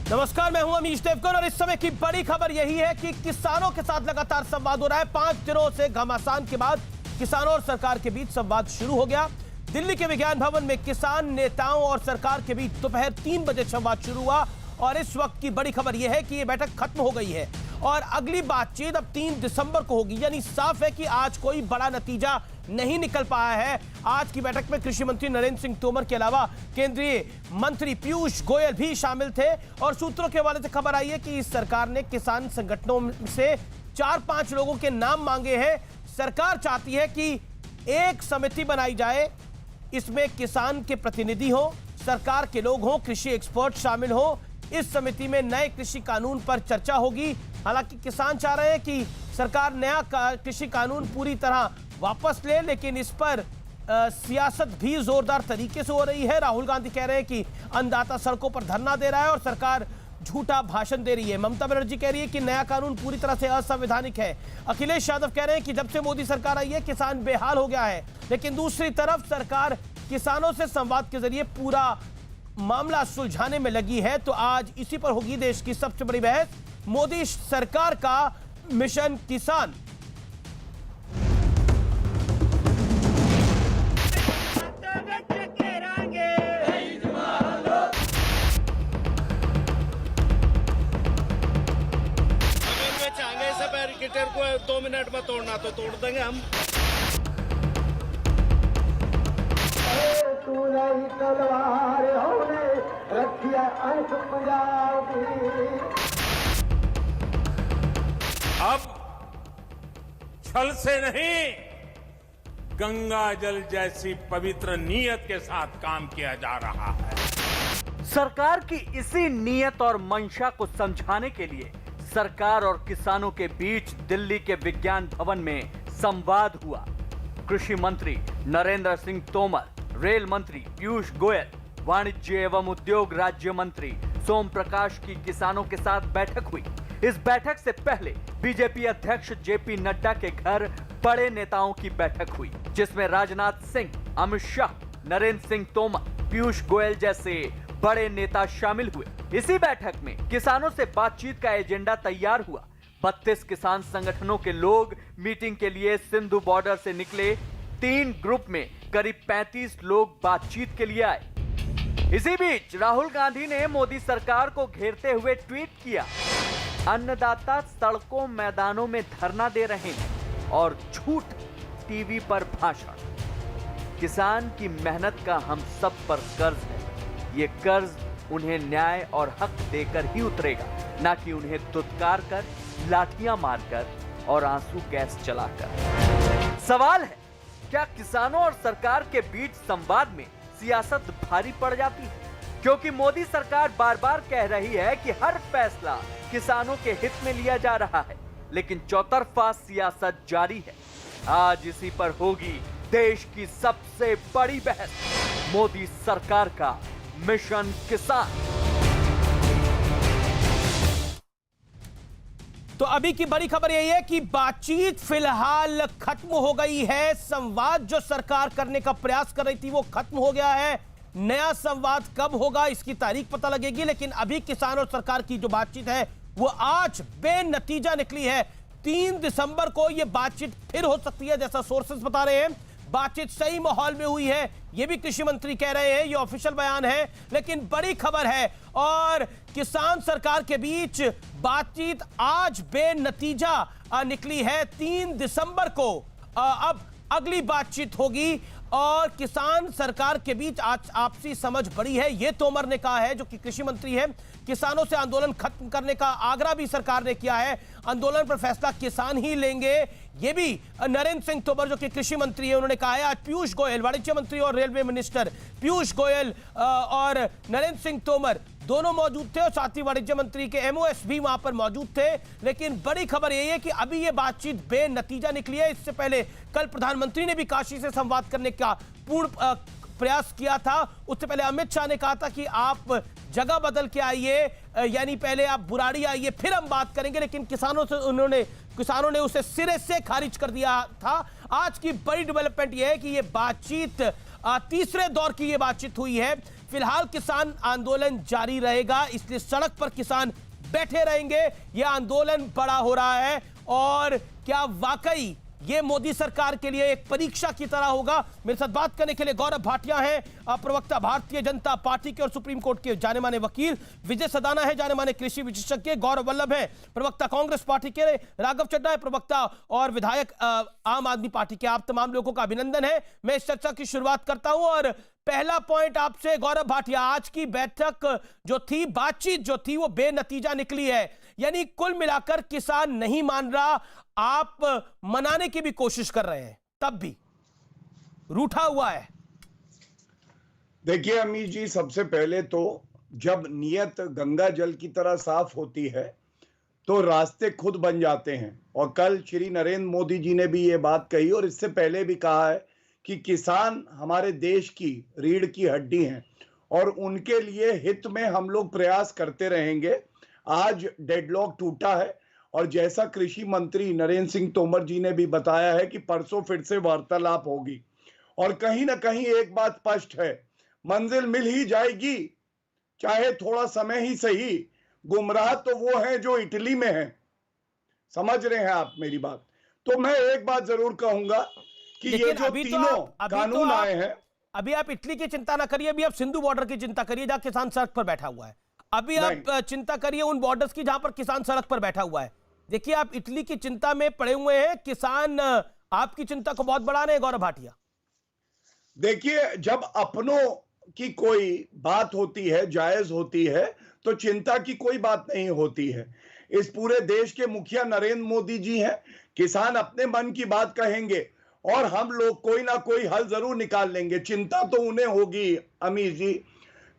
नमस्कार, मैं हूं अमीश देवगन और इस समय की बड़ी खबर यही है कि किसानों के साथ लगातार संवाद हो रहा है। 5 दिनों से घमासान के बाद किसानों और सरकार के बीच संवाद शुरू हो गया। दिल्ली के विज्ञान भवन में किसान नेताओं और सरकार के बीच दोपहर 3 बजे संवाद शुरू हुआ और इस वक्त की बड़ी खबर यह है कि यह बैठक खत्म हो गई है और अगली बातचीत अब 3 दिसंबर को होगी। यानी साफ है कि आज कोई बड़ा नतीजा नहीं निकल पाया है। आज की बैठक में कृषि मंत्री नरेंद्र सिंह तोमर के अलावा केंद्रीय मंत्री पीयूष गोयल भी शामिल थे और सूत्रों के हवाले से खबर आई है कि इस सरकार ने किसान संगठनों से 4-5 लोगों के नाम मांगे हैं। सरकार चाहती है कि एक समिति बनाई जाए, इसमें किसान के प्रतिनिधि हो, सरकार के लोग हों, कृषि एक्सपर्ट शामिल हो। इस समिति में नए कृषि कानून पर चर्चा होगी। हालांकि किसान चाह रहे हैं कि सरकार नया कृषि कानून पूरी तरह वापस ले, लेकिन इस पर सियासत भी जोरदार तरीके से हो रही है। राहुल गांधी कह रहे हैं कि अन्नदाता सड़कों पर धरना दे रहा है और सरकार झूठा भाषण दे रही है। ममता बनर्जी कह रही है कि नया कानून पूरी तरह से असंवैधानिक है। अखिलेश यादव कह रहे हैं कि जब से मोदी सरकार आई है किसान बेहाल हो गया है। लेकिन दूसरी तरफ सरकार किसानों से संवाद के जरिए पूरा मामला सुलझाने में लगी है। तो आज इसी पर होगी देश की सबसे बड़ी बहस, मोदी सरकार का मिशन किसान। बैरिकेटर को 2 मिनट में तोड़ना तो तोड़ देंगे हम। अब छल से नहीं, गंगा जल जैसी पवित्र नीयत के साथ काम किया जा रहा है। सरकार की इसी नीयत और मंशा को समझाने के लिए सरकार और किसानों के बीच दिल्ली के विज्ञान भवन में संवाद हुआ। कृषि मंत्री नरेंद्र सिंह तोमर, रेल मंत्री पीयूष गोयल, वाणिज्य एवं उद्योग राज्य मंत्री सोम प्रकाश की किसानों के साथ बैठक हुई। इस बैठक से पहले बीजेपी अध्यक्ष जेपी नड्डा के घर बड़े नेताओं की बैठक हुई, जिसमें राजनाथ सिंह, अमित शाह, नरेंद्र सिंह तोमर, पीयूष गोयल जैसे बड़े नेता शामिल हुए। इसी बैठक में किसानों से बातचीत का एजेंडा तैयार हुआ। 32 किसान संगठनों के लोग मीटिंग के लिए सिंधु बॉर्डर से निकले। 3 ग्रुप में करीब 35 लोग बातचीत के लिए आए। इसी बीच राहुल गांधी ने मोदी सरकार को घेरते हुए ट्वीट किया, अन्नदाता सड़कों मैदानों में धरना दे रहे हैं और झूठ टीवी पर भाषण। किसान की मेहनत का हम सब पर कर्ज है। ये कर्ज उन्हें न्याय और हक देकर ही उतरेगा, ना कि उन्हें दुत्कार कर, लाठियां मारकर और आंसू गैस चलाकर। सवाल है, क्या किसानों और सरकार के बीच संवाद में सियासत भारी पड़ जाती है? क्योंकि मोदी सरकार बार बार कह रही है कि हर फैसला किसानों के हित में लिया जा रहा है, लेकिन चौतरफा सियासत जारी है। आज इसी पर होगी देश की सबसे बड़ी बहस, मोदी सरकार का मिशन किसान। तो अभी की बड़ी खबर यही है कि बातचीत फिलहाल खत्म हो गई है। संवाद जो सरकार करने का प्रयास कर रही थी वो खत्म हो गया है। नया संवाद कब होगा इसकी तारीख पता लगेगी, लेकिन अभी किसान और सरकार की जो बातचीत है वो आज बेनतीजा निकली है। 3 दिसंबर को यह बातचीत फिर हो सकती है, जैसा सोर्सेस बता रहे हैं। बातचीत सही माहौल में हुई है, यह भी कृषि मंत्री कह रहे हैं, यह ऑफिशियल बयान है। लेकिन बड़ी खबर है और किसान सरकार के बीच बातचीत आज बेनतीजा निकली है। 3 दिसंबर को अब अगली बातचीत होगी और किसान सरकार के बीच आज आपसी समझ बढ़ी है, यह तोमर ने कहा है, जो कि कृषि मंत्री है। किसानों से आंदोलन खत्म करने का आग्रह भी सरकार ने किया है। आंदोलन पर फैसला किसान ही लेंगे, यह भी नरेंद्र सिंह तोमर जो कि कृषि मंत्री है उन्होंने कहा है। आज पीयूष गोयल, वाणिज्य मंत्री और रेलवे मिनिस्टर पीयूष गोयल और नरेंद्र सिंह तोमर दोनों मौजूद थे और साथ ही वाणिज्य मंत्री के एमओएस भी वहां पर मौजूद थे। लेकिन बड़ी खबर यही है कि अभी यह बातचीत बेनतीजा निकली है। इससे पहले कल प्रधानमंत्री ने भी काशी से संवाद करने का पूर्ण प्रयास किया था। उससे पहले अमित शाह ने कहा था कि आप जगह बदल के आइए, यानी पहले आप बुराड़ी आइए फिर हम बात करेंगे, लेकिन किसानों ने उसे सिरे से खारिज कर दिया था। आज की बड़ी डेवलपमेंट यह है कि यह बातचीत तीसरे दौर की यह बातचीत हुई है। फिलहाल किसान आंदोलन जारी रहेगा, इसलिए सड़क पर किसान बैठे रहेंगे। यह आंदोलन बड़ा हो रहा है और क्या वाकई ये मोदी सरकार के लिए एक परीक्षा की तरह होगा? मेरे साथ बात करने के लिए गौरव भाटिया हैं, प्रवक्ता भारतीय जनता पार्टी के और सुप्रीम कोर्ट के जाने माने वकील। विजय सदाना है, जाने माने कृषि विशेषज्ञ। गौरव वल्लभ है, प्रवक्ता कांग्रेस पार्टी के। राघव चड्ढा है, प्रवक्ता और विधायक आम आदमी पार्टी के। आप तमाम लोगों का अभिनंदन है। मैं इस चर्चा की शुरुआत करता हूं और पहला पॉइंट आपसे गौरव भाटिया, आज की बैठक जो थी, बातचीत जो थी, वो बेनतीजा निकली है। यानी कुल मिलाकर किसान नहीं मान रहा, आप मनाने की भी कोशिश कर रहे हैं, तब भी रूठा हुआ है। देखिए अमीर जी, सबसे पहले तो जब नीयत गंगा जल की तरह साफ होती है तो रास्ते खुद बन जाते हैं। और कल श्री नरेंद्र मोदी जी ने भी ये बात कही और इससे पहले भी कहा है कि किसान हमारे देश की रीढ़ की हड्डी हैं और उनके लिए हित में हम लोग प्रयास करते रहेंगे। आज डेडलॉक टूटा है और जैसा कृषि मंत्री नरेंद्र सिंह तोमर जी ने भी बताया है कि परसों फिर से वार्तालाप होगी और कहीं ना कहीं एक बात स्पष्ट है, मंजिल मिल ही जाएगी, चाहे थोड़ा समय ही सही। गुमराह तो वो हैं जो इटली में हैं, समझ रहे हैं आप मेरी बात? तो मैं एक बात जरूर कहूंगा कि ये जो तीनों कानून आए हैं, अभी आप इटली की चिंता ना करिए, अभी आप सिंधु बॉर्डर की चिंता करिए जहां किसान सड़क पर बैठा हुआ है। अभी आप चिंता करिए उन बॉर्डर्स की जहां पर किसान सड़क पर बैठा हुआ है। देखिए, आप इटली की चिंता में पड़े हुए हैं, किसान आपकी चिंता को बहुत बढ़ा रहे हैं। गौरव भाटिया, देखिए, जब अपनों की कोई बात होती है, जायज होती है, तो चिंता की कोई बात नहीं होती है। इस पूरे देश के मुखिया नरेंद्र मोदी जी हैं, किसान अपने मन की बात कहेंगे और हम लोग कोई ना कोई हल जरूर निकाल लेंगे। चिंता तो उन्हें होगी अमीर जी,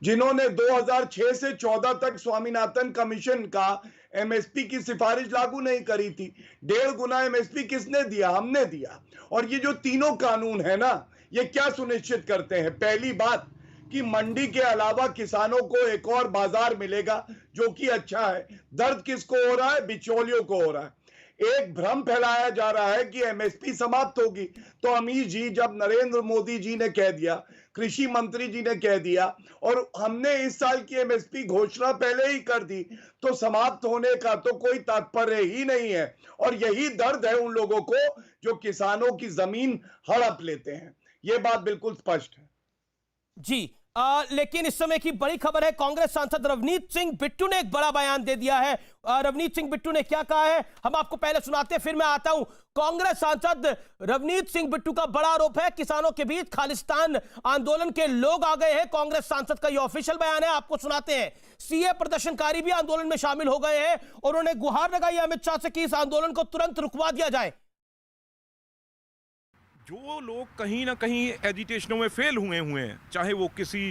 जिन्होंने 2006 से 14 तक स्वामीनाथन कमीशन का एमएसपी की सिफारिश लागू नहीं करी थी। 1.5 गुना एमएसपी किसने दिया? हमने दिया। और ये जो तीनों कानून है ना, ये क्या सुनिश्चित करते हैं? पहली बात कि मंडी के अलावा किसानों को एक और बाजार मिलेगा, जो कि अच्छा है। दर्द किसको हो रहा है? बिचौलियों को हो रहा है। एक भ्रम फैलाया जा रहा है कि एमएसपी समाप्त होगी। तो अमीर जी, जब नरेंद्र मोदी जी ने कह दिया, कृषि मंत्री जी ने कह दिया और हमने इस साल की एमएसपी घोषणा पहले ही कर दी, तो समाप्त होने का तो कोई तात्पर्य ही नहीं है। और यही दर्द है उन लोगों को जो किसानों की जमीन हड़प लेते हैं। यह बात बिल्कुल स्पष्ट है जी। लेकिन इस समय की बड़ी खबर है, कांग्रेस सांसद रवनीत सिंह बिट्टू ने एक बड़ा बयान दे दिया है। रवनीत सिंह बिट्टू ने क्या कहा है, हम आपको पहले सुनाते हैं, फिर मैं आता हूं। कांग्रेस सांसद रवनीत सिंह बिट्टू का बड़ा आरोप है, किसानों के बीच खालिस्तान आंदोलन के लोग आ गए हैं। कांग्रेस सांसद का यह ऑफिशियल बयान है, आपको सुनाते हैं। सीए प्रदर्शनकारी भी आंदोलन में शामिल हो गए हैं और उन्होंने गुहार लगाई अमित शाह से कि इस आंदोलन को तुरंत रुकवा दिया जाए। जो लोग कहीं ना कहीं एजिटेशनों में फेल हुए हैं, चाहे वो किसी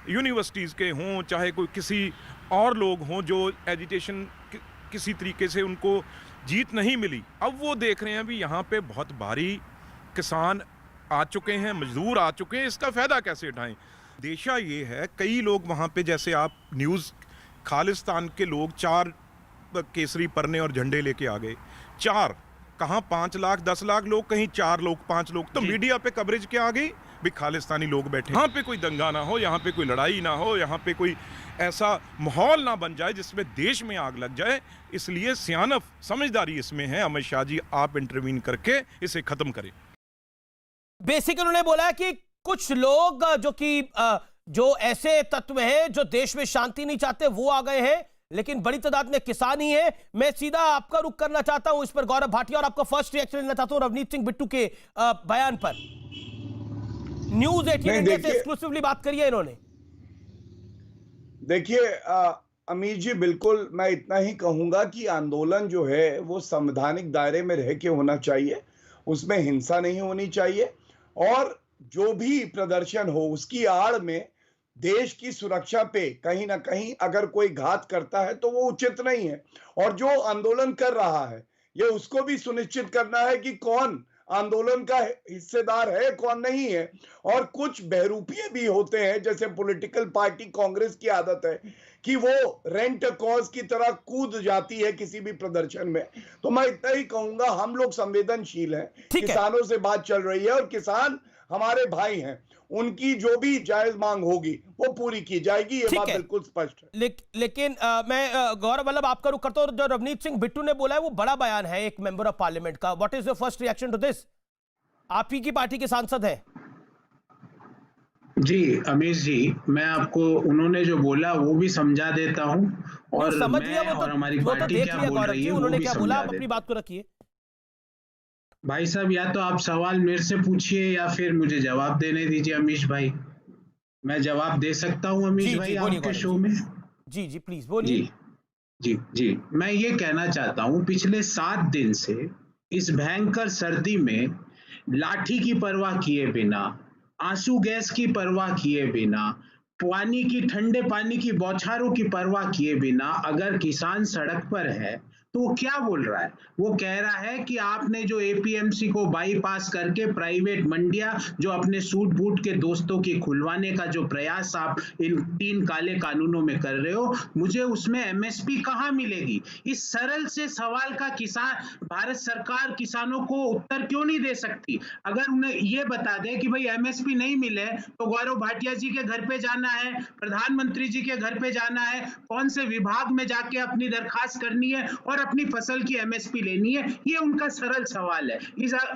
यूनिवर्सिटीज़ के हों, चाहे कोई किसी और लोग हों जो एजिटेशन किसी तरीके से उनको जीत नहीं मिली, अब वो देख रहे हैं भी यहाँ पे बहुत भारी किसान आ चुके हैं, मजदूर आ चुके हैं, इसका फ़ायदा कैसे उठाएं। देशा ये है, कई लोग वहाँ पे, जैसे आप न्यूज़, खालिस्तान के लोग 4 केसरी परने और झंडे लेके आ गए। 4 कहाँ? 5 लाख 10 लाख लोग, कहीं 4 लोग 5 लोग। तो मीडिया पे कवरेज क्या आ गई भी खालिस्तानी लोग बैठे, यहाँ पे कोई दंगा ना हो, यहाँ पे कोई लड़ाई ना हो, यहाँ पे कोई ऐसा माहौल ना बन जाए जिसमें देश में आग लग जाए। इसलिए सियानफ समझदारी इसमें है, अमित शाह जी आप इंटरवीन करके इसे खत्म करें। बेसिकली उन्होंने बोला है कि कुछ लोग जो ऐसे तत्व हैं जो देश में शांति नहीं चाहते, वो आ गए हैं, लेकिन बड़ी तादाद में किसान ही है। मैं सीधा आपका रुख करना चाहता हूं इस पर गौरव भाटिया, और आपका फर्स्ट रिएक्शन लेना चाहता हूं रवनीत सिंह बिट्टू के बयान पर। न्यूज़ 18 इंडिया से एक्सक्लूसिवली बात करी है इन्होंने। देखिए अमीर जी, बिल्कुल मैं इतना ही कहूंगा कि आंदोलन जो है वो संवैधानिक दायरे में रह के होना चाहिए, उसमें हिंसा नहीं होनी चाहिए, और जो भी प्रदर्शन हो उसकी आड़ में देश की सुरक्षा पे कहीं ना कहीं अगर कोई घात करता है तो वो उचित नहीं है। और जो आंदोलन कर रहा है, ये उसको भी सुनिश्चित करना है कि कौन आंदोलन का हिस्सेदार है, कौन नहीं है। और कुछ बहरूपिये भी होते हैं, जैसे पॉलिटिकल पार्टी कांग्रेस की आदत है कि वो रेंट कॉज की तरह कूद जाती है किसी भी प्रदर्शन में। तो मैं इतना ही कहूंगा, हम लोग संवेदनशील हैं, किसानों से बात चल रही है और किसान हमारे भाई हैं, उनकी जो भी जायज मांग होगी वो पूरी की जाएगी, ये ठीक बात है। बिल्कुल स्पष्ट है। लेकिन मैं गौरव वल्लभ आपका रुख करता हूं। जो रवनीत सिंह बिट्टू ने बोला है वो बड़ा बयान है एक मेंबर ऑफ पार्लियामेंट का। What is your first reaction to this? आप ही की पार्टी के सांसद हैं। जी अमीश जी, मैं आपको उन्होंने जो बोला वो भी समझा देता हूं, और समझ मैं लिया वो और तो, हमारी वो तो पार्टी देख क्या लिया बोल गौरव रही जी, है वो उन्होंने भी क्या बोला। समझा आप अपनी देता बात को रखिए। हूं। भाई साहब, या तो आप सवाल मेरे से पूछिए या फिर मुझे जवाब देने दीजिए अमीश भाई। मैं जवाब दे सकता हूं अमीश जी भाई जी बोलिए आपके गौरव शो जी। में। जी जी प्लीज बोलिए। जी जी जी, मैं ये कहना चाहता हूं, पिछले 7 दिन से इस भयंकर सर्दी में लाठी की परवाह किए बिना, आंसू गैस की परवाह किए बिना, पानी की, ठंडे पानी की बौछारों की परवाह किए बिना अगर किसान सड़क पर है तो वो क्या बोल रहा है? वो कह रहा है कि आपने जो एपीएमसी को बाईपास करके प्राइवेट मंडियां जो अपने सूट बूट के दोस्तों की खुलवाने का जो प्रयास आप इन 3 काले कानूनों में कर रहे हो, मुझे उसमें एमएसपी कहां मिलेगी? इस सरल से सवाल का किसान, भारत सरकार किसानों को उत्तर क्यों नहीं दे सकती? अगर उन्हें ये बता दे कि भाई एमएसपी नहीं मिले तो गौरव भाटिया जी के घर पे जाना है, प्रधानमंत्री जी के घर पे जाना है, कौन से विभाग में जाके अपनी दरखास्त करनी है और अपनी फसल की एमएसपी लेनी है, ये उनका सरल सवाल है।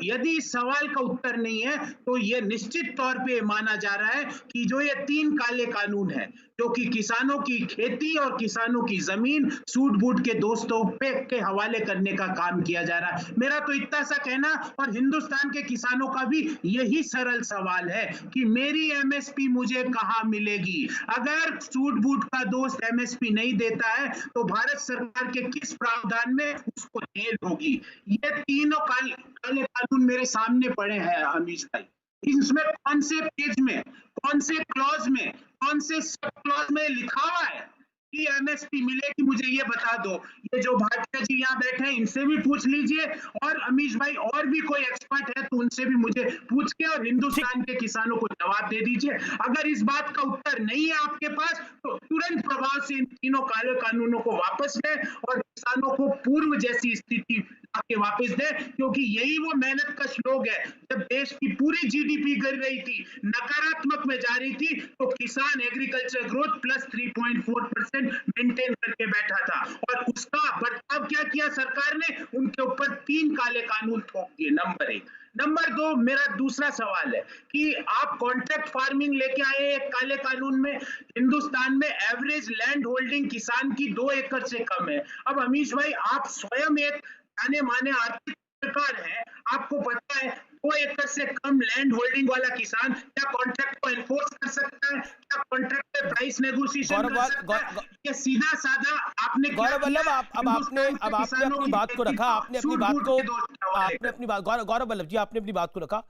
यदि इस सवाल का उत्तर नहीं है तो ये निश्चित तौर पे माना जा रहा है कि जो ये 3 काले कानून है जो कि किसानों की खेती और किसानों की जमीन सूट बूट के दोस्तों पे के हवाले करने का काम किया जा रहा है। मेरा तो इतना सा कहना और हिंदुस्तान के किसानों का भी यही सरल सवाल है कि मेरी एमएसपी मुझे कहां मिलेगी? अगर सूट बूट का दोस्त एमएसपी नहीं देता है तो भारत सरकार के किस प्रावधान में उसको जेल होगी? ये तीनों काले कानून मेरे सामने पड़े हैं अमीश भाई। इसमें कौन से पेज में, कौन से क्लॉज में, कौन से सब क्लॉज में लिखा हुआ है कि एमएसपी मिलेगी? मुझे ये बता दो। ये जो भाटिया जी यहाँ बैठे हैं इनसे भी पूछ लीजिए, और अमीश भाई और भी कोई एक्सपर्ट है तो उनसे भी मुझे पूछ के और हिंदुस्तान के किसानों को जवाब दे दीजिए। अगर इस बात का उत्तर नहीं है आपके पास तो तुरंत प्रभाव से इन तीनों काले कानूनों को वापस लें और किसानों को पूर्व जैसी स्थिति आके वापस दे, क्योंकि यही वो मेहनत कश लोग है। जब देश की पूरी जीडीपी गिर रही थी, नकारात्मक में जा रही थी, तो किसान एग्रीकल्चर ग्रोथ प्लस 3.4% मेंटेन करके बैठा था, और उसका बर्ताव क्या किया सरकार ने? उनके ऊपर 3 काले कानून थोप दिए। नंबर 1। नंबर 2, मेरा दूसरा सवाल है कि आप कॉन्ट्रैक्ट फार्मिंग लेके आए एक काले कानून में। हिंदुस्तान में एवरेज लैंड होल्डिंग किसान की 2 एकड़ से कम है। अब अमीश भाई, आप स्वयं एक जाने माने आर्थिक सरकार है, आपको पता है 2 एकड़ से कम लैंड होल्डिंग वाला किसान क्या कॉन्ट्रैक्ट को एनफोर्स कर सकता है? क्या कॉन्ट्रैक्ट पे प्राइस नेगोशिएशन कर सकता है? ये सीधा साधा आपने गौरव वल्लभ, आपने अपनी बात को रखा, आपने अपनी बात को रखा।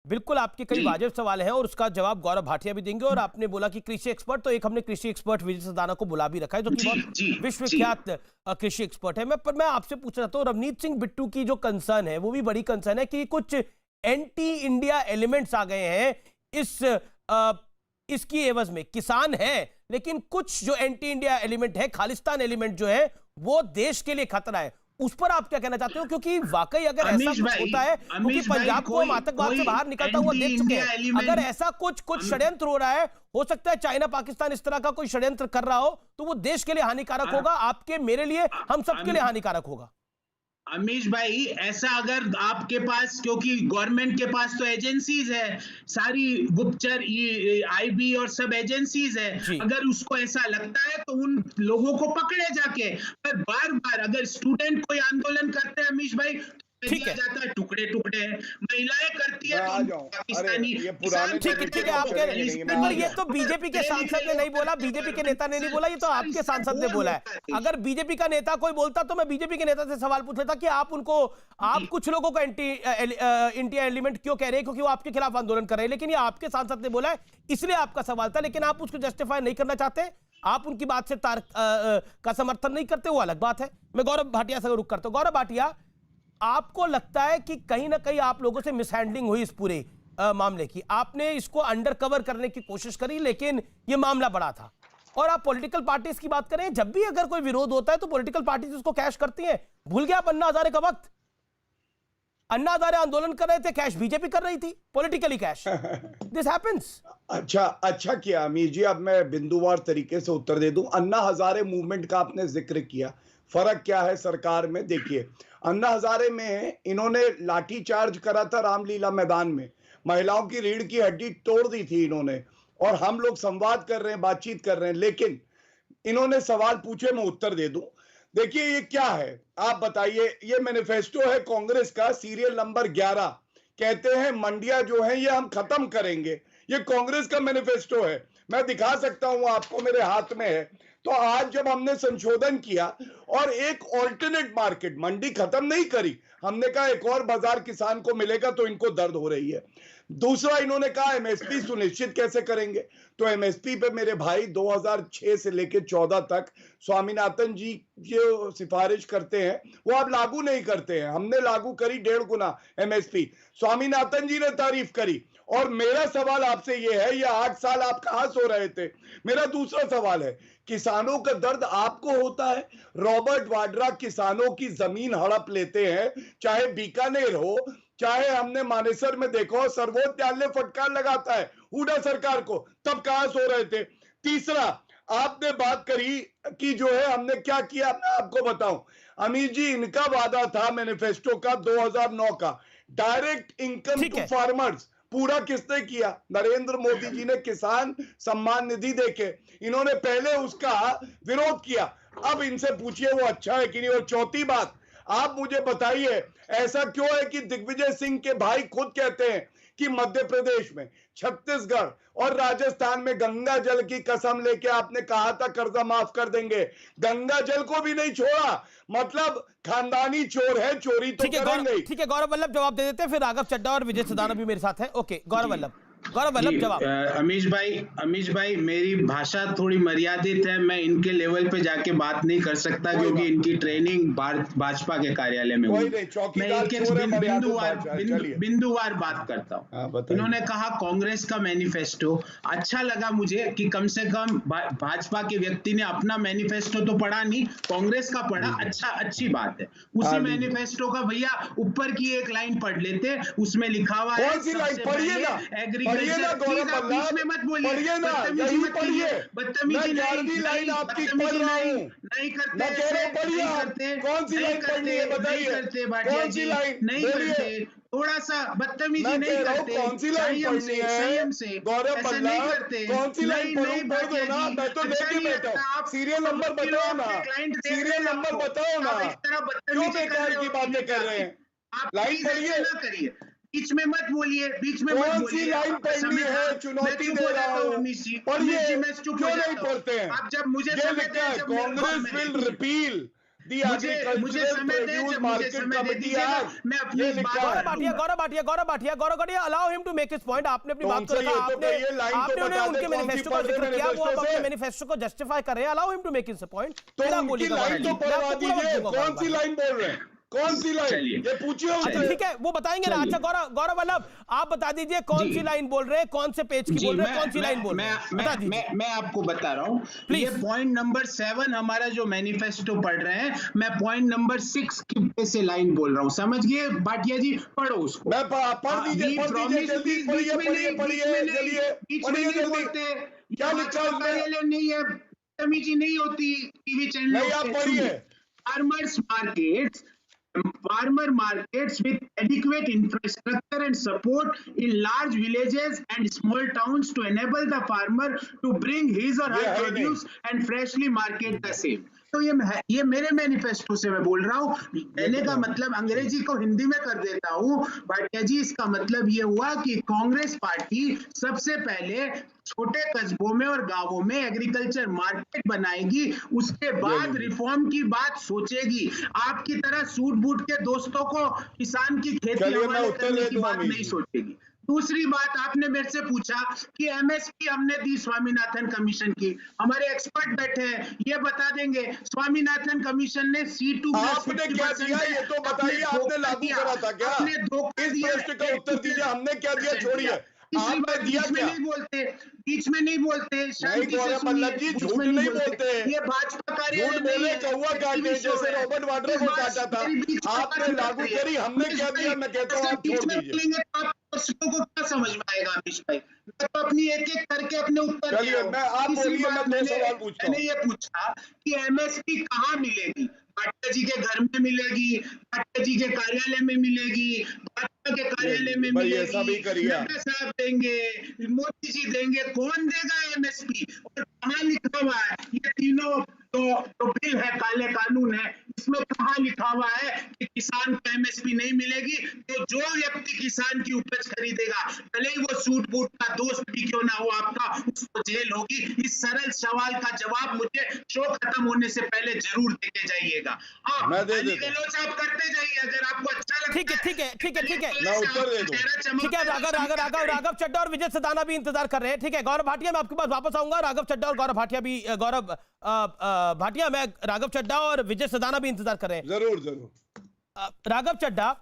बिल्कुल आपके कई वाजिब सवाल हैं और उसका जवाब गौरव भाटिया भी देंगे। और आपने बोला कि कृषि एक्सपर्ट, तो एक हमने कृषि एक्सपर्ट विजय सदाना को बुला भी रखा है जो कि बहुत विश्वविख्यात कृषि एक्सपर्ट है। मैं आपसे पूछ रहा था, रवनीत सिंह बिट्टू की जो कंसर्न है वो भी बड़ी कंसर्न है कि कुछ एंटी इंडिया एलिमेंट्स आ गए हैं इसकी एवज में। किसान है लेकिन कुछ जो एंटी इंडिया एलिमेंट है, खालिस्तान एलिमेंट जो है, वो देश के लिए खतरा है। उस पर आप क्या कहना चाहते हो? क्योंकि वाकई अगर ऐसा कुछ होता है, क्योंकि पंजाब को हम आतंकवाद से बाहर निकलता हुआ देख चुके हैं, अगर ऐसा कुछ षड्यंत्र हो रहा है, हो सकता है चाइना पाकिस्तान इस तरह का कोई षड्यंत्र कर रहा हो, तो वो देश के लिए हानिकारक होगा, आपके, मेरे लिए, हम सबके लिए हानिकारक होगा। अमीश भाई, ऐसा अगर आपके पास, क्योंकि गवर्नमेंट के पास तो एजेंसीज है, सारी गुप्तचर, आईबी और सब एजेंसीज है, अगर उसको ऐसा लगता है तो उन लोगों को पकड़े जाके। पर बार बार अगर स्टूडेंट कोई आंदोलन करते हैं अमीश भाई, ठीक है, जाता है टुकड़े टुकड़े, महिलाएं करती है पाकिस्तानी। ठीक है, आपके, ये तो बीजेपी के सांसद ने नहीं बोला, बीजेपी के नेता ने नहीं बोला, ये तो आपके सांसद ने बोला है। अगर बीजेपी का नेता कोई बोलता तो मैं बीजेपी के नेता से सवाल पूछ लेता कि आप कुछ लोगों को एंटी इंडिया एलिमेंट क्यों कह रहे हैं, क्योंकि वो आपके खिलाफ आंदोलन कर रहे हैं। लेकिन ये आपके सांसद ने बोला है, इसलिए आपका सवाल था। लेकिन आप उसको जस्टिफाई नहीं करना चाहते, आप उनकी बात से का समर्थन नहीं करते, वो अलग बात है। मैं गौरव भाटिया से रुक करता हूं। गौरव भाटिया, आपको लगता है कि कहीं ना कहीं आप लोगों से मिसहैंडलिंग हुई इस पूरे मामले की? आपने इसको अंडर कवर करने की कोशिश करी, लेकिन यह मामला बड़ा था। और आप पॉलिटिकल पार्टीज की बात करें, जब भी अगर कोई विरोध होता है तो पॉलिटिकल पार्टीज उसको कैश करती हैं। भूल गया आप अन्ना हजारे का वक्त? अन्ना हजारे आंदोलन कर रहे थे, कैश बीजेपी कर रही थी, पॉलिटिकली कैश। This happens. अच्छा किया अमीर जी। अब मैं बिंदुवार तरीके से उत्तर दे दूं। अन्ना हजारे मूवमेंट का आपने जिक्र किया, फर्क क्या है सरकार में? देखिए, अन्ना हजारे में इन्होंने लाठी चार्ज करा था रामलीला मैदान में, महिलाओं की रीढ़ की हड्डी तोड़ दी थी इन्होंने, और हम लोग संवाद कर रहे हैं, बातचीत कर रहे हैं, लेकिन इन्होंने सवाल पूछे, मैं उत्तर दे दूं। देखिए ये क्या है, आप बताइए। ये मैनिफेस्टो है कांग्रेस का, सीरियल नंबर 11। कहते हैं मंडियां जो हैं ये हम खत्म करेंगे। ये कांग्रेस का मैनिफेस्टो है, मैं दिखा सकता हूं आपको, मेरे हाथ में है। तो आज जब हमने संशोधन किया और एक ऑल्टरनेट मार्केट, मंडी खत्म नहीं करी, हमने कहा एक और बाजार किसान को मिलेगा, तो इनको दर्द हो रही है। दूसरा, इन्होंने कहा एमएसपी सुनिश्चित कैसे करेंगे, तो एमएसपी पे मेरे भाई 2006 से लेकर 14 तक स्वामीनाथन जी जो सिफारिश करते हैं वो आप लागू नहीं करते हैं। हमने लागू करी 1.5 गुना एमएसपी, स्वामीनाथन जी ने तारीफ करी। और मेरा सवाल आपसे ये है, ये 8 साल आप कहां सो रहे थे? मेरा दूसरा सवाल है, किसानों का दर्द आपको होता है? रॉबर्ट वाड्रा किसानों की जमीन हड़प लेते हैं, चाहे बीकानेर हो, चाहे हमने मानेसर में देखो, सर्वोच्च न्यायालय फटकार लगाता है हुडा सरकार को, तब कहां सो रहे थे? तीसरा, आपने बात करी कि जो है हमने क्या किया, मैं आपको बताऊं अमीर जी, इनका वादा था मैनिफेस्टो का 2009 का, डायरेक्ट इनकम टू फार्मर्स, पूरा किसने किया? नरेंद्र मोदी जी ने किसान सम्मान निधि देके, इन्होंने पहले उसका विरोध किया। अब इनसे पूछिए वो अच्छा है कि नहीं। और चौथी बात, आप मुझे बताइए ऐसा क्यों है कि दिग्विजय सिंह के भाई खुद कहते हैं कि मध्य प्रदेश में, छत्तीसगढ़ और राजस्थान में गंगा जल की कसम लेके आपने कहा था कर्जा माफ कर देंगे, गंगा जल को भी नहीं छोड़ा। मतलब खानदानी चोर है, चोरी तो करेंगे। ठीक है गौरव वल्लभ जवाब दे देते हैं, फिर राघव चड्डा और विजय सदाना भी मेरे साथ है। ओके गौरव वल्लभ जवाब। अमीश भाई मेरी भाषा थोड़ी मर्यादित है, मैं इनके लेवल पे जाके बात नहीं कर सकता क्योंकि इनकी ट्रेनिंग भाजपा के कार्यालय में हुई। मैं एक बिंदुवार बात करता हूँ। इन्होंने कहा कांग्रेस का मैनिफेस्टो, अच्छा लगा मुझे कि कम से कम भाजपा के व्यक्ति ने अपना मैनिफेस्टो तो पढ़ा नहीं, कांग्रेस का पढ़ा। अच्छी बात है। उसी मैनिफेस्टो का भैया ऊपर की एक लाइन पढ़ लेते, उसमें लिखा हुआ है बीच में मत बोलिए, बदतमीजी नहीं करते, थोड़ा सा बदतमीजी नहीं करते, संयम से ऐसा नहीं करते। सीरियल नंबर बताओ ना, सीरियल नंबर बताओ ना, क्यों बेकार की बातें कर रहे हैं? आप लाइन ना करिए, बीच में मत बोलिए, बीच में मत बोलिए। लाइन पढ़नी है, चुनौती दे रहा हूं। और ये मैं चुप क्यों नहीं पढ़ते हैं? आप जब मुझे समय दें, जब कांग्रेस विल रिपील मुझे समय दे, जब मुझे समय दे दीजिएगा, मैं अपनी Gaurav Bhatia allow him to make his point. आपने अपनी बात को रखा, आपने उनके मैनिफेस्टो का जिक्र किया, वो अब अपने मैनिफेस्टो को जस्टिफाई कर रहे हैं। Allow him to make his point. तो उनकी लाइन तो पढ़वा दीजिए, कौन सी लाइन बोल रहे हैं, कौन सी लाइन, ये पूछिए उनसे। ठीक है वो बताएंगे ना। अच्छा गौरव वल्लभ आप बता दीजिए कौन सी लाइन बोल रहे हैं, कौन से पेज की बोल रहे हैं, कौन सी लाइन बोल रहे हैं? मैं आपको बता रहा हूँ। ये पॉइंट नंबर 7 हमारा जो मैनिफेस्टो पढ़ रहे हैं, मैं पॉइंट नंबर 6 की से लाइन बोल रहा हूँ, समझ गए भाटिया जी? पढ़ो उसको। मैं पढ़ दीजिए, क्या लिखा है? नहीं है, तमीजी नहीं होती TV channel. Farmer markets with adequate infrastructure and support in large villages and small towns to enable the farmer to bring his or her produce and freshly market the same. तो ये मेरे मैनिफेस्टो से मैं बोल रहा हूँ। कहने का मतलब, अंग्रेजी को हिंदी में कर देता हूँ भाटिया जी, इसका मतलब ये हुआ कि कांग्रेस पार्टी सबसे पहले छोटे कस्बों में और गांवों में एग्रीकल्चर मार्केट बनाएगी, उसके बाद रिफॉर्म की बात सोचेगी। आपकी तरह सूट बूट के दोस्तों को किसान की खेती हवाले करने की बात नहीं सोचेगी। दूसरी बात, आपने मेरे से पूछा कि एमएसपी हमने दी स्वामीनाथन कमीशन की, हमारे एक्सपर्ट बैठे हैं, ये बता देंगे स्वामीनाथन कमीशन ने C2 आपने क्या दिया ये तो बताइए, आपने लागू करा था क्या? इस प्रश्न का उत्तर दीजिए, हमने क्या दिया? छोड़िए, तीसरी बात, दिया बीच में क्या? नहीं बोलते, बीच में नहीं बोलते, शांति से गौरव सुनिए, मल्लभ जी, बीच झूठ में नहीं बोलते। ये भाजपा कार्यालय झूठ बोले नहीं है, कौवा ये काटे, टीवी शो जैसे है। रॉबर्ट वाड्रा को इस काटा था। मेरी बीच में आपने बात लागू मत करिए। करी, हमने अमीश क्या भाई, दिया? मैं कहता हूँ ऐसे आप बीच छोड़ में दीजिए। बोलेंगे तो आप दर्शकों को क्या समझ में आएगा अमीश भाई? मैं तो अपनी एक एक करके अपने उत्तर दे चलिए, रहा हूं। मैं आप तीसरी बोलिए, बात, मैं 2 सवाल पूछता हूं। मैंने ये पूछा कि एमएसपी कहाँ मिलेगी? भाटिया जी के घर में मिलेगी, भाटिया जी के कार्यालय में मिलेगी, भाजपा के कार्यालय में भाई मिलेगी, ऐसा भी करिए आप। नड्डा साहब देंगे, मोदी जी देंगे, कौन देगा एमएसपी? और कहाँ लिखा हुआ है? ये तीनों तो बिल है, काले कानून है, इसमें कहाँ लिखा हुआ है कि किसान को एमएसपी नहीं मिलेगी? तो जो व्यक्ति किसान की उपज खरीदेगा, भले ही वो सूट बूट का दोस्त भी क्यों ना हो आपका, उसको जेल होगी। इस सरल सवाल का जवाब मुझे शो खत्म होने से पहले जरूर देके जाइएगा। मैं दे गाली देता हूं। गलौज आप करते जाइए, अगर आपको अच्छा लगता ठीक है, ठीक है, ठीक है, ठीक है। मैं उत्तर दे दूं। ठीक है, राघव चड्ढा और विजय सदाना भी इंतजार कर रहे हैं। ठीक है, गौरव भाटिया, मैं आपके पास वापस आऊंगा। राघव चड्ढा और गौरव भाटिया भी, गौरव भाटिया, मैं राघव चड्ढा और विजय सदाना भी इंतजार कर रहे हैं। जरूर जरूर। राघव चड्ढा,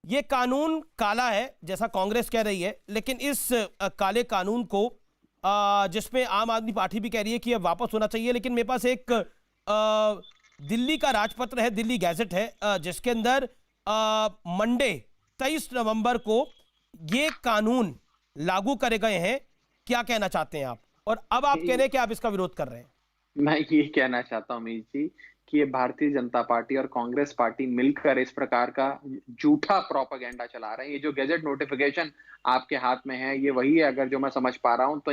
ये कानून काला है जैसा कांग्रेस कह रही है, लेकिन इस काले कानून को जिसमें आम आदमी पार्टी भी कह रही है कि अब वापस होना चाहिए, लेकिन मेरे पास एक दिल्ली का राजपत्र है, दिल्ली गैजेट है, जिसके अंदर मंडे 23 नवंबर को ये कानून लागू करे गए हैं। क्या कहना चाहते हैं आप? और अब आप कह रहे हैं कि आप इसका विरोध कर रहे हैं। मैं ये कहना चाहता हूं अमित जी कि ये भारतीय जनता पार्टी और कांग्रेस पार्टी मिलकर इस प्रकार का झूठा प्रोपेगेंडा चला रहे हैं। ये जो गैजेट नोटिफिकेशन आपके हाथ में है, ये वही है, अगर जो मैं समझ पा रहा हूं तो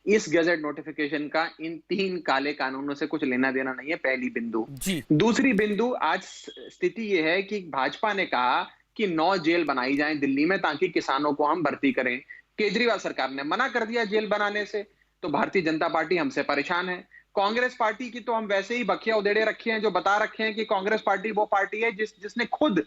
इस गैजेट नोटिफिकेशन का इन 3 काले कानूनों से कुछ लेना देना नहीं है, पहली बिंदु। दूसरी बिंदु, आज स्थिति ये है कि भाजपा ने कहा कि 9 जेल बनाई जाएं दिल्ली में ताकि किसानों को हम भर्ती करें। केजरीवाल सरकार ने मना कर दिया जेल बनाने से, तो भारतीय जनता पार्टी हमसे परेशान है। कांग्रेस पार्टी की तो हम वैसे ही बखिया उधेड़े रखे हैं, जो बता रखे हैं कि कांग्रेस पार्टी वो पार्टी है जिसने खुद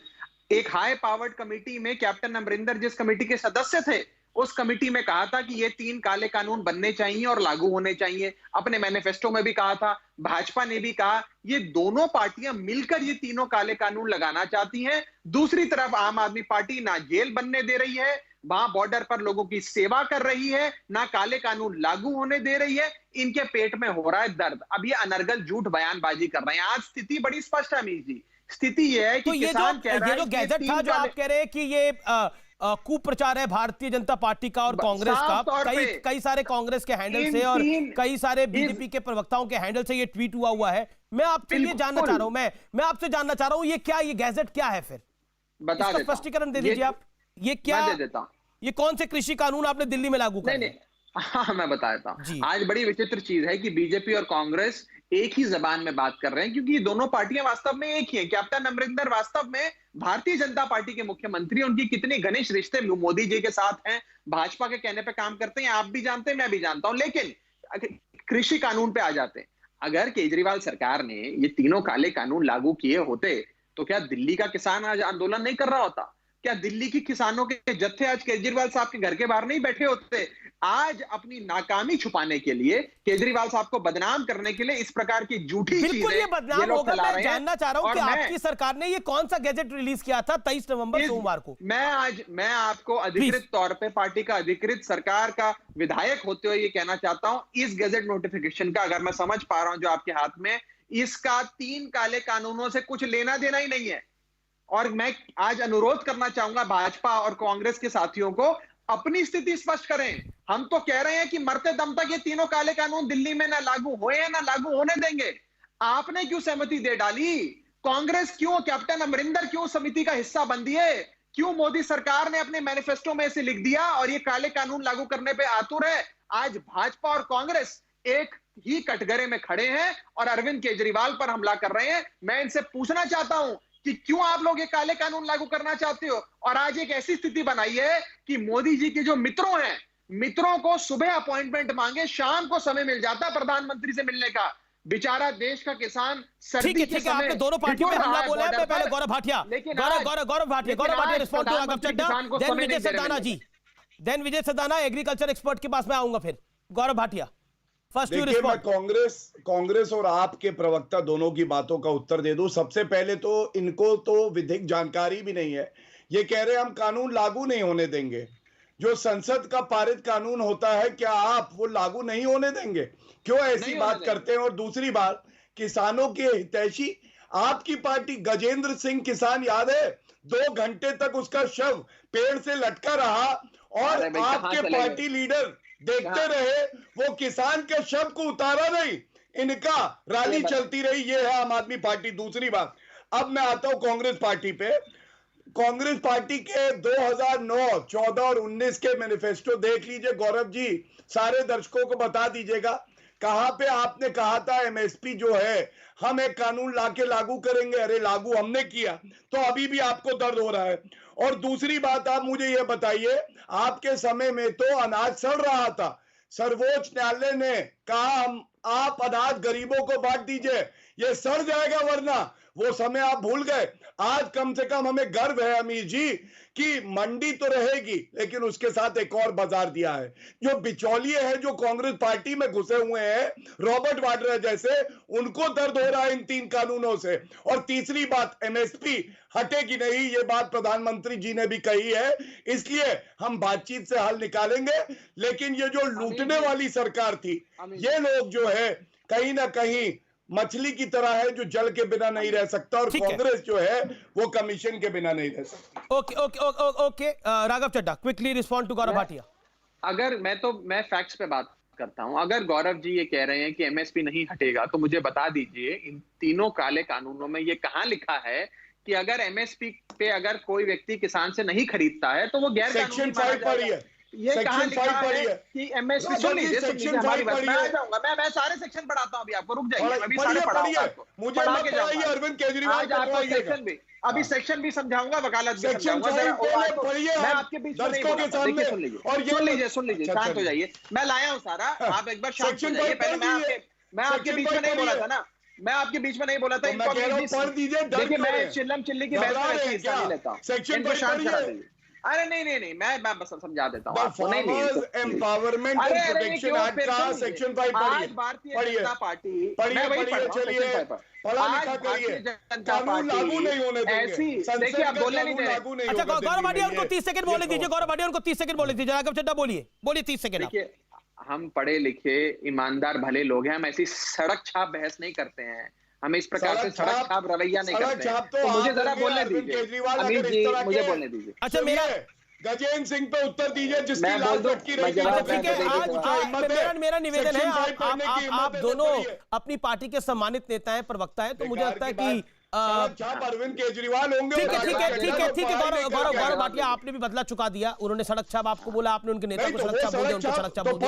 एक हाई पावर्ड कमेटी में, कैप्टन अमरिंदर जिस कमेटी के सदस्य थे, उस कमेटी में कहा था कि ये 3 काले कानून बनने चाहिए और लागू होने चाहिए। अपने मैनिफेस्टो में भी कहा था, भाजपा ने भी कहा। ये दोनों पार्टियां मिलकर ये तीनों काले कानून लगाना चाहती हैं। दूसरी तरफ आम आदमी पार्टी ना जेल बनने दे रही है, वहां बॉर्डर पर लोगों की सेवा कर रही है, ना काले कानून लागू होने दे रही है। इनके पेट में हो रहा है दर्द। अब ये अनर्गल झूठ बयानबाजी कर रहे हैं। आज स्थिति बड़ी स्पष्ट है अमीर जी। स्थिति ये है कि तो ये जो गैजेट था, जो आप कह रहे हैं कि ये कुप्रचार है भारतीय जनता पार्टी का और कांग्रेस का, कई सारे कांग्रेस के हैंडल से और कई सारे बीजेपी के प्रवक्ताओं के हैंडल से ये ट्वीट हुआ है। मैं आपसे ये जानना चाह रहा हूं, मैं आपसे जानना चाह रहा हूं, ये गैजेट क्या है? फिर बता देता, स्पष्टीकरण दे दीजिए आप। ये क्या दे देता हूं। ये कौन से कृषि कानून आपने दिल्ली में लागू कर? नहीं, हाँ, मैं बता देता हूं। आज बड़ी विचित्र चीज है कि बीजेपी और कांग्रेस एक ही जबान में बात कर रहे हैं, क्योंकि ये दोनों पार्टियां वास्तव में एक ही हैं। कैप्टन अमरिंदर वास्तव में भारतीय जनता पार्टी के मुख्यमंत्री, उनकी कितने घनिष्ठ रिश्ते मोदी जी के साथ हैं, भाजपा के कहने पे काम करते हैं, आप भी जानते हैं, मैं भी जानता हूं। लेकिन कृषि कानून पे आ जाते हैं। अगर केजरीवाल सरकार ने ये तीनों काले कानून लागू किए होते तो क्या दिल्ली का किसान आज आंदोलन नहीं कर रहा होता? क्या दिल्ली की किसानों के जत्थे आज केजरीवाल साहब के घर के बाहर नहीं बैठे होते? आज अपनी नाकामी छुपाने के लिए, केजरीवाल साहब को बदनाम करने के लिए इस प्रकार की झूठी चीजें बिल्कुल ये बदनाम होगा। मैं जानना चाह रहा हूं कि आपकी सरकार ने ये कौन सा गैजेट रिलीज किया था 23 नवंबर सोमवार को? मैं आपको अधिकृत तौर पे, पार्टी का अधिकृत सरकार का विधायक होते हुए ये कहना चाहता हूं, इस गैजेट नोटिफिकेशन का, अगर मैं समझ पा रहा हूं जो आपके हाथ में, इसका 3 काले कानूनों से कुछ लेना देना ही नहीं है। और मैं आज अनुरोध करना चाहूंगा भाजपा और कांग्रेस के साथियों को, अपनी स्थिति स्पष्ट करें। हम तो कह रहे हैं कि मरते दम तक ये तीनों काले कानून दिल्ली में ना लागू हुए ना लागू होने देंगे। आपने क्यों सहमति दे डाली? कांग्रेस क्यों, कैप्टन अमरिंदर क्यों समिति का हिस्सा बन दिए? क्यों मोदी सरकार ने अपने मैनिफेस्टो में इसे लिख दिया और ये काले कानून लागू करने पे आतुर है? आज भाजपा और कांग्रेस एक ही कटघरे में खड़े हैं और अरविंद केजरीवाल पर हमला कर रहे हैं। मैं इनसे पूछना चाहता हूं कि क्यों आप लोग ये काले कानून लागू करना चाहते हो? और आज एक ऐसी स्थिति बनाई है कि मोदी जी के जो मित्रों हैं, मित्रों को सुबह अपॉइंटमेंट मांगे, शाम को समय मिल जाता है प्रधानमंत्री से मिलने का। बेचारा देश का किसान सर्दी के समय, आपने दोनों पार्टियों पे हमला बोला है। मैं पहले Gaurav Bhatia respond to Raghav Chadha, then Vijay Sadana ji, then Vijay Sadana, agriculture expert के पास मैं आऊंगा फिर। गौरव भाटिया, फर्स्ट यू देखिए, मैं रिस्पॉन्ड। कांग्रेस और आपके प्रवक्ता दोनों की बातों का उत्तर दे दूं। सबसे पहले तो इनको तो विधिक जानकारी भी नहीं है। ये कह रहे हैं हम कानून लागू नहीं होने देंगे। जो संसद का पारित कानून होता है, क्या आप वो लागू नहीं होने देंगे? क्यों ऐसी बात करते हैं? और दूसरी बात, किसानों के हितैषी आपकी पार्टी, गजेंद्र सिंह किसान, याद है 2 घंटे तक उसका शव पेड़ से लटका रहा और आपके पार्टी लीडर देखते रहे, वो किसान के शव को उतारा नहीं, इनका रैली चलती रही। ये है आम आदमी पार्टी। दूसरी बात, अब मैं आता हूं कांग्रेस पार्टी पे। कांग्रेस पार्टी के 2009, 14 और 19 के मैनिफेस्टो देख लीजिए गौरव जी, सारे दर्शकों को बता दीजिएगा कहां पे आपने कहा था एमएसपी जो है हम एक कानून लाके लागू करेंगे। अरे लागू हमने किया, तो अभी भी आपको दर्द हो रहा है। और दूसरी बात, आप मुझे यह बताइए, आपके समय में तो अनाज सड़ रहा था, सर्वोच्च न्यायालय ने कहा आप अनाज गरीबों को बांट दीजिए, ये सड़ जाएगा, वरना वो समय आप भूल गए। आज कम से कम हमें गर्व है अमीर जी कि मंडी तो रहेगी, लेकिन उसके साथ एक और बाजार दिया है। जो बिचौलिए हैं, जो कांग्रेस पार्टी में घुसे हुए हैं, रॉबर्ट वाड्रा जैसे, उनको दर्द हो रहा है इन 3 कानूनों से। और तीसरी बात, एमएसपी हटेगी नहीं, ये बात प्रधानमंत्री जी ने भी कही है, इसलिए हम बातचीत से हल निकालेंगे। लेकिन ये जो लूटने वाली सरकार थी, ये लोग जो है कहीं ना कहीं मछली की तरह है जो जल के बिना नहीं रह सकता, और कांग्रेस जो है वो कमीशन के बिना नहीं रह सकती। Okay okay okay okay Raghav Chadha, quickly respond to Gaurav Bhatia. अगर मैं फैक्ट्स पे बात करता हूं, अगर गौरव जी ये कह रहे हैं कि एमएसपी नहीं हटेगा, तो मुझे बता दीजिए इन तीनों काले कानूनों में ये कहां लिखा है कि अगर एमएसपी पे अगर कोई व्यक्ति किसान से नहीं खरीदता है तो वो गैर सेक्शन 5 पढ़ी है, ये कहां लिखा है कि एमएसपी, सुन लीजिए हमारी बात, मैं आ जाऊंगा, मैं सारे सेक्शन पढ़ाता हूं अभी आपको, रुक जाइए, अभी सारे पढ़ाऊंगा आपको, मुझे मत पढ़ाइए, अरविंद केजरीवाल आज आपको सेक्शन भी, अभी सेक्शन भी समझाऊंगा, वकालत भी समझाऊंगा। मैं आपके बीच में नहीं बोल रहा, देखिए सुन लीजिए शांत हो जाइए, मैं लाया हूं सारा, आप एक बार शांत हो जाइए। पहले मैं आपके बीच में नहीं बोला था ना, मैं आपके बीच में नहीं बोला था। देखिए मैं चिल्लम चिल्ली की बहस में हिस्सा नहीं लेता हूं, इनको शांत करा दीजिए। अरे नहीं, मैं बस समझा देता हूँ आपको। एम्पावरमेंट एंड प्रोटेक्शन एक्ट का सेक्शन 5 आज भारतीय जनता पार्टी, मैं वही पढ़ रहा हूं, आज भारतीय जनता पार्टी ऐसी, देखिए आप बोलने नहीं दे रहे। अच्छा गौरव भाटिया उनको 30 सेकंड बोलने दीजिए, गौरव भाटिया उनको 30 सेकंड बोलने दीजिए। राघव चड्ढा बोलिए 30 सेकंड। देखिए हम पढ़े लिखे ईमानदार भले लोग हैं, हम ऐसी सड़क छाप बहस नहीं करते हैं, हम इस प्रकार से सड़क छाप रवैया नहीं करते हैं। तो मुझे जरा बोलने दीजिए अमित जी, मुझे बोलने दीजिए। अच्छा गजेंद्र सिंह पे उत्तर दीजिए जिसकी लाल लटकी रही। ठीक है, आज मेरा निवेदन है, आप दोनों अपनी पार्टी के सम्मानित नेता हैं, प्रवक्ता हैं, तो मुझे लगता है कि अरविंद केजरीवाल होंगे। ठीक है गौरव भाटिया, आपने भी बदला चुका दिया, उन्होंने सड़क छाप आपको बोला, आपने उनके नेता को सड़क छाप बोल दिया, उनको सड़क छाप बोल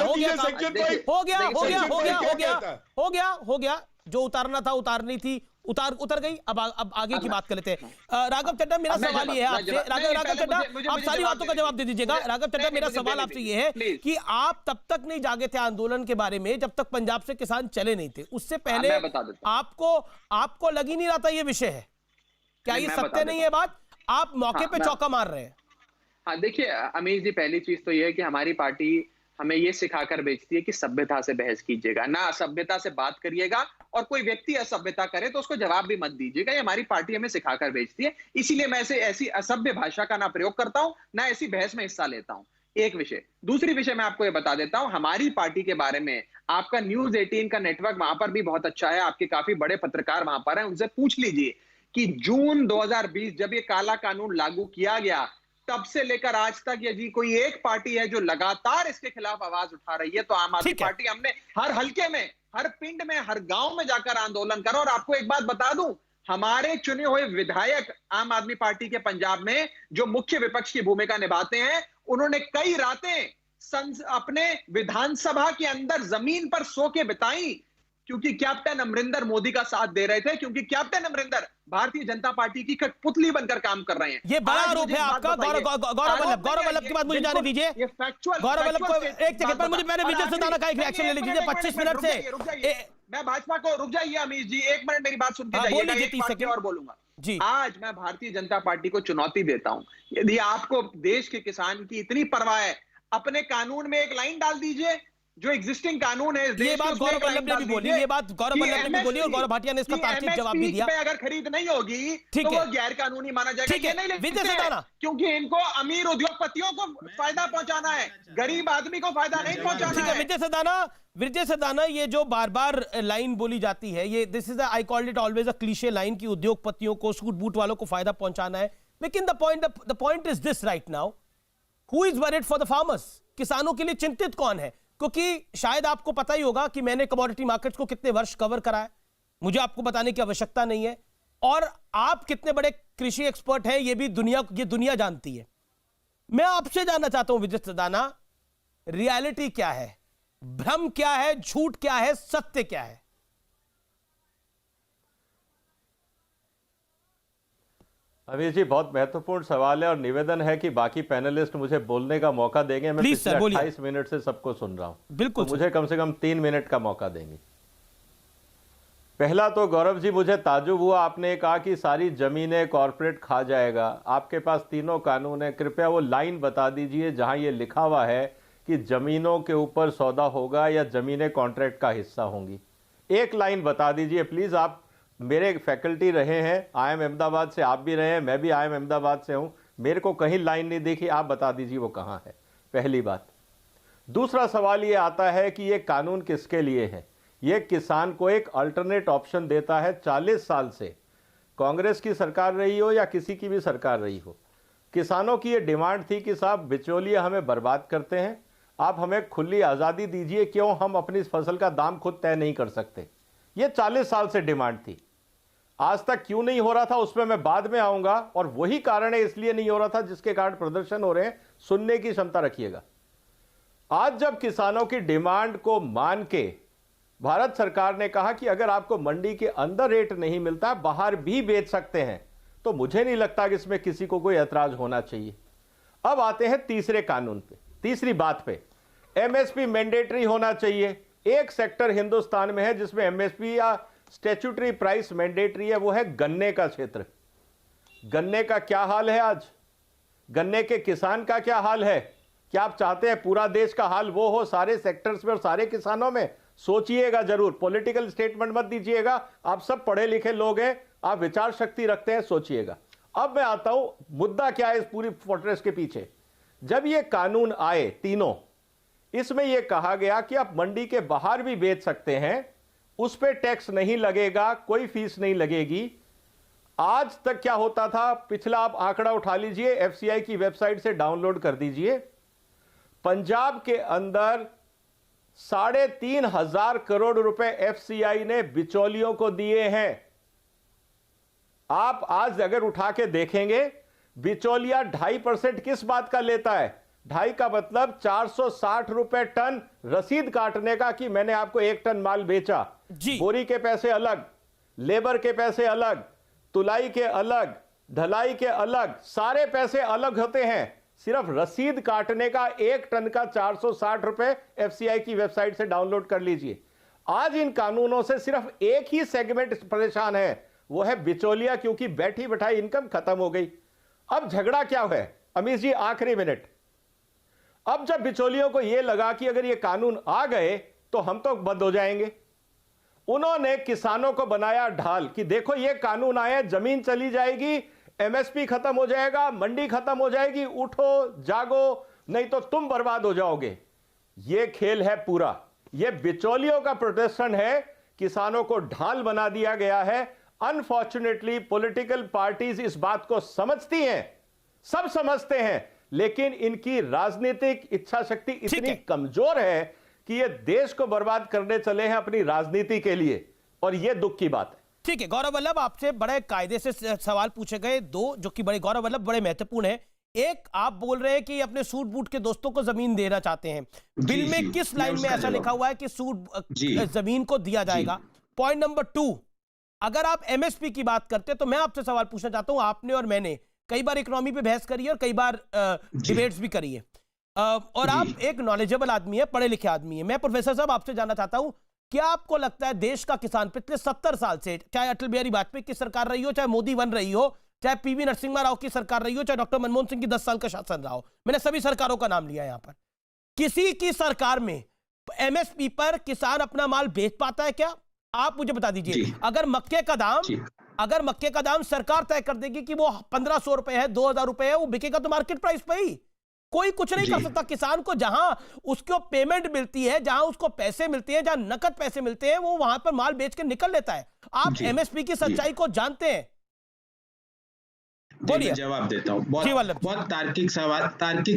दिया। हो गया जो उतारना था उतारनी थी, उतर गई। अब आगे की बात कर लेते हैं। राघव चड्ढा, मेरा सवाल ये है आपसे, राघव चड्ढा आप सारी बातों का जवाब दे दीजिएगा। राघव चड्ढा, मेरा सवाल आपसे ये है कि आप तब तक नहीं जागे थे आंदोलन के बारे में जब तक पंजाब से किसान चले नहीं थे, उससे पहले आपको लग ही नहीं रहा था ये विषय है? क्या ये सत्य नहीं है बात? आप मौके पे चौका मार रहे हैं। हाँ देखिए अमीर जी, पहली चीज तो ये है कि हमारी पार्टी हमें ये सिखाकर बेचती है कि सभ्यता से बहस कीजिएगा, ना असभ्यता से बात करिएगा, और कोई व्यक्ति असभ्यता करे तो उसको जवाब भी मत दीजिएगा। ये हमारी पार्टी हमें सिखाकर बेचती है, इसीलिए मैं ऐसी असभ्य भाषा का ना प्रयोग करता हूं, ना ऐसी बहस में हिस्सा लेता हूं। एक विषय। दूसरी विषय मैं आपको ये बता देता हूं, हमारी पार्टी के बारे में आपका न्यूज 18 का नेटवर्क वहां पर भी बहुत अच्छा है, आपके काफी बड़े पत्रकार वहां पर हैं, उनसे पूछ लीजिए कि जून 2020 जब ये काला कानून लागू किया गया, तब से लेकर आज तक ये जी कोई एक पार्टी है जो लगातार इसके खिलाफ आवाज उठा रही है, तो आम आदमी पार्टी। हमने हर हलके में, हर पिंड में, हर गांव में जाकर आंदोलन करा। और आपको एक बात बता दूं, हमारे चुने हुए विधायक आम आदमी पार्टी के पंजाब में जो मुख्य विपक्ष की भूमिका निभाते हैं, उन्होंने कई रातें अपने विधानसभा के अंदर जमीन पर सो के बिताई, क्योंकि कैप्टन अमरिंदर मोदी का साथ दे रहे थे, क्योंकि कैप्टन अमरिंदर भारतीय जनता पार्टी की कठपुतली बनकर काम कर रहे हैं। ये बड़ा आरोप है आपका। गौरव वल्लभ की बात मुझे जाने दीजिए। गौरव वल्लभ को एक सेकंड पर मैंने विजय सुदाना का एक रिएक्शन ले लीजिए 25 मिनट से। मैं भाजपा को, रुक जाइए अमीर जी, एक मिनट मेरी बात सुन के जाइए, 30 सेकंड और बोलूंगा जी। आज मैं भारतीय जनता पार्टी को चुनौती देता हूं, यदि आपको देश के किसान की इतनी परवाह है, अपने कानून में एक लाइन डाल दीजिए जो एग्जिस्टिंग कानून है इस देश ये बात उसमें गौरव वल्लभ ने भी बोली, ये बात गौरव वल्लभ ने भी बोली और गौरव भाटिया ने इसका तार्किक जवाब भी दिया। में अगर खरीद नहीं होगी ठीक तो है, वो गैर कानूनी माना जाएगा। ठीक है, ये नहीं ले विजय सकते सदाना। क्योंकि इनको अमीर उद्योगपतियों को फायदा पहुंचाना है, गरीब आदमी को फायदा नहीं पहुंचाना ठीक है है। विजय सदाना, ये जो बार बार लाइन बोली जाती है, ये this is I called it always a cliché line कि उद्योगपतियों को, सूट बूट वालों को फायदा पहुंचाना है। लेकिन the point is this right now, who is worried for the farmers? किसानों के लिए चिंतित कौन है? क्योंकि शायद आपको पता ही होगा कि मैंने कमोडिटी मार्केट्स को कितने वर्ष कवर करा है, मुझे आपको बताने की आवश्यकता नहीं है, और आप कितने बड़े कृषि एक्सपर्ट हैं ये दुनिया जानती है। मैं आपसे जानना चाहता हूं विजय सदाना, रियलिटी क्या है, भ्रम क्या है, झूठ क्या है, सत्य क्या है? अमीर जी, बहुत महत्वपूर्ण सवाल है और निवेदन है कि बाकी पैनलिस्ट मुझे बोलने का मौका देंगे। मैं पिछले 28 मिनट से सबको सुन रहा हूं, बिल्कुल, तो मुझे कम से कम 3 मिनट का मौका देंगे। पहला तो गौरव जी, मुझे ताज्जुब हुआ आपने कहा कि सारी जमीनें कॉर्पोरेट खा जाएगा। आपके पास तीनों कानून है, कृपया वो लाइन बता दीजिए जहां ये लिखा हुआ है कि जमीनों के ऊपर सौदा होगा या जमीनें कॉन्ट्रैक्ट का हिस्सा होंगी। एक लाइन बता दीजिए प्लीज। आप मेरे फैकल्टी रहे हैं, IIM अहमदाबाद से आप भी रहे हैं, मैं भी IIM अहमदाबाद से हूं, मेरे को कहीं लाइन नहीं देखी, आप बता दीजिए वो कहां है, पहली बात। दूसरा सवाल ये आता है कि ये कानून किसके लिए है? ये किसान को एक अल्टरनेट ऑप्शन देता है। 40 साल से कांग्रेस की सरकार रही हो या किसी की भी सरकार रही हो, किसानों की ये डिमांड थी कि साहब बिचौलिया हमें बर्बाद करते हैं, आप हमें खुली आज़ादी दीजिए, क्यों हम अपनी फसल का दाम खुद तय नहीं कर सकते। ये 40 साल से डिमांड थी। आज तक क्यों नहीं हो रहा था उसमें मैं बाद में आऊंगा, और वही कारण है इसलिए नहीं हो रहा था जिसके कारण प्रदर्शन हो रहे हैं। सुनने की क्षमता रखिएगा। आज जब किसानों की डिमांड को मान के भारत सरकार ने कहा कि अगर आपको मंडी के अंदर रेट नहीं मिलता, बाहर भी बेच सकते हैं, तो मुझे नहीं लगता कि इसमें किसी को कोई ऐतराज होना चाहिए। अब आते हैं तीसरे कानून पे, तीसरी बात पे। MSP मैंडेटरी होना चाहिए। एक सेक्टर हिंदुस्तान में है जिसमें MSP या स्टैट्यूटरी प्राइस मैंडेटरी है, वो है गन्ने का क्षेत्र। गन्ने का क्या हाल है आज? गन्ने के किसान का क्या हाल है? क्या आप चाहते हैं पूरा देश का हाल वो हो सारे सेक्टर्स में और सारे किसानों में? सोचिएगा जरूर, पॉलिटिकल स्टेटमेंट मत दीजिएगा। आप सब पढ़े लिखे लोग हैं, आप विचार शक्ति रखते हैं, सोचिएगा। अब मैं आता हूं, मुद्दा क्या है इस पूरी फोर्ट्रेस के पीछे। जब ये कानून आए तीनों, इसमें यह कहा गया कि आप मंडी के बाहर भी बेच सकते हैं, उस पर टैक्स नहीं लगेगा, कोई फीस नहीं लगेगी। आज तक क्या होता था, पिछला आप आंकड़ा उठा लीजिए, FCI की वेबसाइट से डाउनलोड कर दीजिए। पंजाब के अंदर 3,500 करोड़ रुपए FCI ने बिचौलियों को दिए हैं। आप आज अगर उठा के देखेंगे, बिचौलिया 2.5% किस बात का लेता है? 2.5 का मतलब 460 रुपए टन रसीद काटने का कि मैंने आपको 1 टन माल बेचा। बोरी के पैसे अलग, लेबर के पैसे अलग, तुलाई के अलग, ढलाई के अलग, सारे पैसे अलग होते हैं। सिर्फ रसीद काटने का 1 टन का 460 रुपए FCI की वेबसाइट से डाउनलोड कर लीजिए। आज इन कानूनों से सिर्फ एक ही सेगमेंट परेशान है, वो है बिचौलिया, क्योंकि बैठी बैठाई इनकम खत्म हो गई। अब झगड़ा क्या है अमीर जी, आखिरी मिनट। अब जब बिचौलियों को यह लगा कि अगर ये कानून आ गए तो हम तो बंद हो जाएंगे, उन्होंने किसानों को बनाया ढाल कि देखो ये कानून आए, जमीन चली जाएगी, MSP खत्म हो जाएगा, मंडी खत्म हो जाएगी, उठो जागो, नहीं तो तुम बर्बाद हो जाओगे। ये खेल है पूरा, ये बिचौलियों का प्रोटेक्शन है, किसानों को ढाल बना दिया गया है। अनफॉर्चुनेटली पॉलिटिकल पार्टीज इस बात को समझती हैं, सब समझते हैं, लेकिन इनकी राजनीतिक इच्छा शक्ति इतनी कमजोर है कि ये देश को बर्बाद करने चले हैं अपनी राजनीति के लिए, और ये दुख की बात है। ठीक है गौरव वल्लभ, आपसे बड़े कायदे से सवाल पूछे गए दो, जो कि बड़े गौरव वल्लभ बड़े महत्वपूर्ण है। एक, आप बोल रहे हैं कि अपने सूट बूट के दोस्तों को जमीन देना चाहते हैं, बिल में किस लाइन में ऐसा लिखा हुआ है कि सूट जमीन को दिया जाएगा? पॉइंट नंबर 2, अगर आप MSP की बात करते हैं तो मैं आपसे सवाल पूछना चाहता हूं, आपने और मैंने कई बार इकोनॉमी पे बहस करी है और कई बार डिबेट्स भी करी है, और आप एक नॉलेजेबल आदमी है, पढ़े लिखे आदमी है। मैं प्रोफेसर साहब आपसे जानना चाहता हूं, क्या आपको लगता है देश का किसान पिछले 70 साल से, चाहे अटल बिहारी वाजपेयी की सरकार रही हो, चाहे मोदी बन रही हो, चाहे PV नरसिम्हा राव की सरकार रही हो, चाहे डॉक्टर मनमोहन सिंह की 10 साल का शासन रहा हो, मैंने सभी सरकारों का नाम लिया यहां पर, किसी की सरकार में एमएसपी पर किसान अपना माल बेच पाता है क्या? आप मुझे बता दीजिए। अगर मक्के का दाम सरकार तय कर देगी कि वो 1500 रुपए है, 2000 रुपए है, वो बिकेगा तो मार्केट प्राइस पे ही। कोई कुछ नहीं कर सकता। किसान को जहां उसको पेमेंट मिलती है, जहां उसको पैसे मिलते हैं, जहां नकद पैसे मिलते हैं, वो वहां पर माल बेच के निकल लेता है। आप एमएसपी की सच्चाई को जानते हैं। बोलिए, जवाब देता हूँ। बहुत तार्किक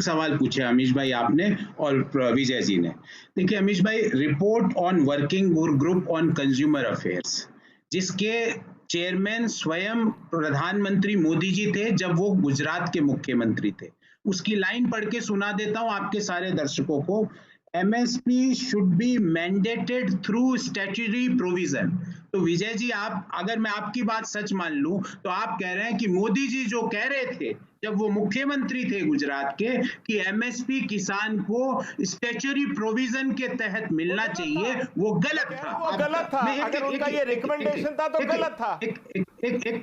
सवाल पूछे अमीश भाई आपने और विजय जी ने। देखिए अमीश भाई, report on working group on consumer affairs, जिसके चेयरमैन स्वयं प्रधानमंत्री मोदी जी थे जब वो गुजरात के मुख्यमंत्री थे, उसकी लाइन पढ़ के सुना देता हूं आपके सारे दर्शकों को। MSP should be mandated through statutory provision। तो विजय जी, आप अगर मैं आपकी बात सच मान लूं तो आप कह रहे हैं कि मोदी जी जो कह रहे थे जब वो मुख्यमंत्री थे गुजरात के कि MSP किसान को स्टैट्यूटरी प्रोविजन के तहत मिलना चाहिए, वो गलत था। वो गलत था। अगर उनका ये रिकमेंडेशन था तो गलत था। एक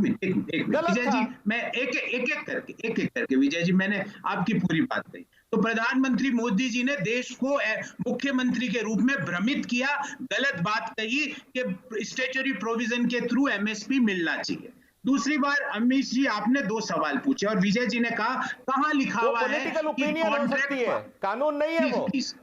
मिनट विजय जी, मैं एक करके विजय जी, मैंने आपकी पूरी बात कही। तो प्रधानमंत्री मोदी जी ने देश को मुख्यमंत्री के रूप में भ्रमित किया, गलत बात कही कि स्टैट्यूटरी प्रोविजन के थ्रू MSP मिलना चाहिए। दूसरी बार अमीश जी, आपने 2 सवाल पूछे और विजय जी ने कहा कहां लिखा हुआ है पॉलिटिकल ओपिनियन हो सकती है, कानून नहीं है वो। प्लीज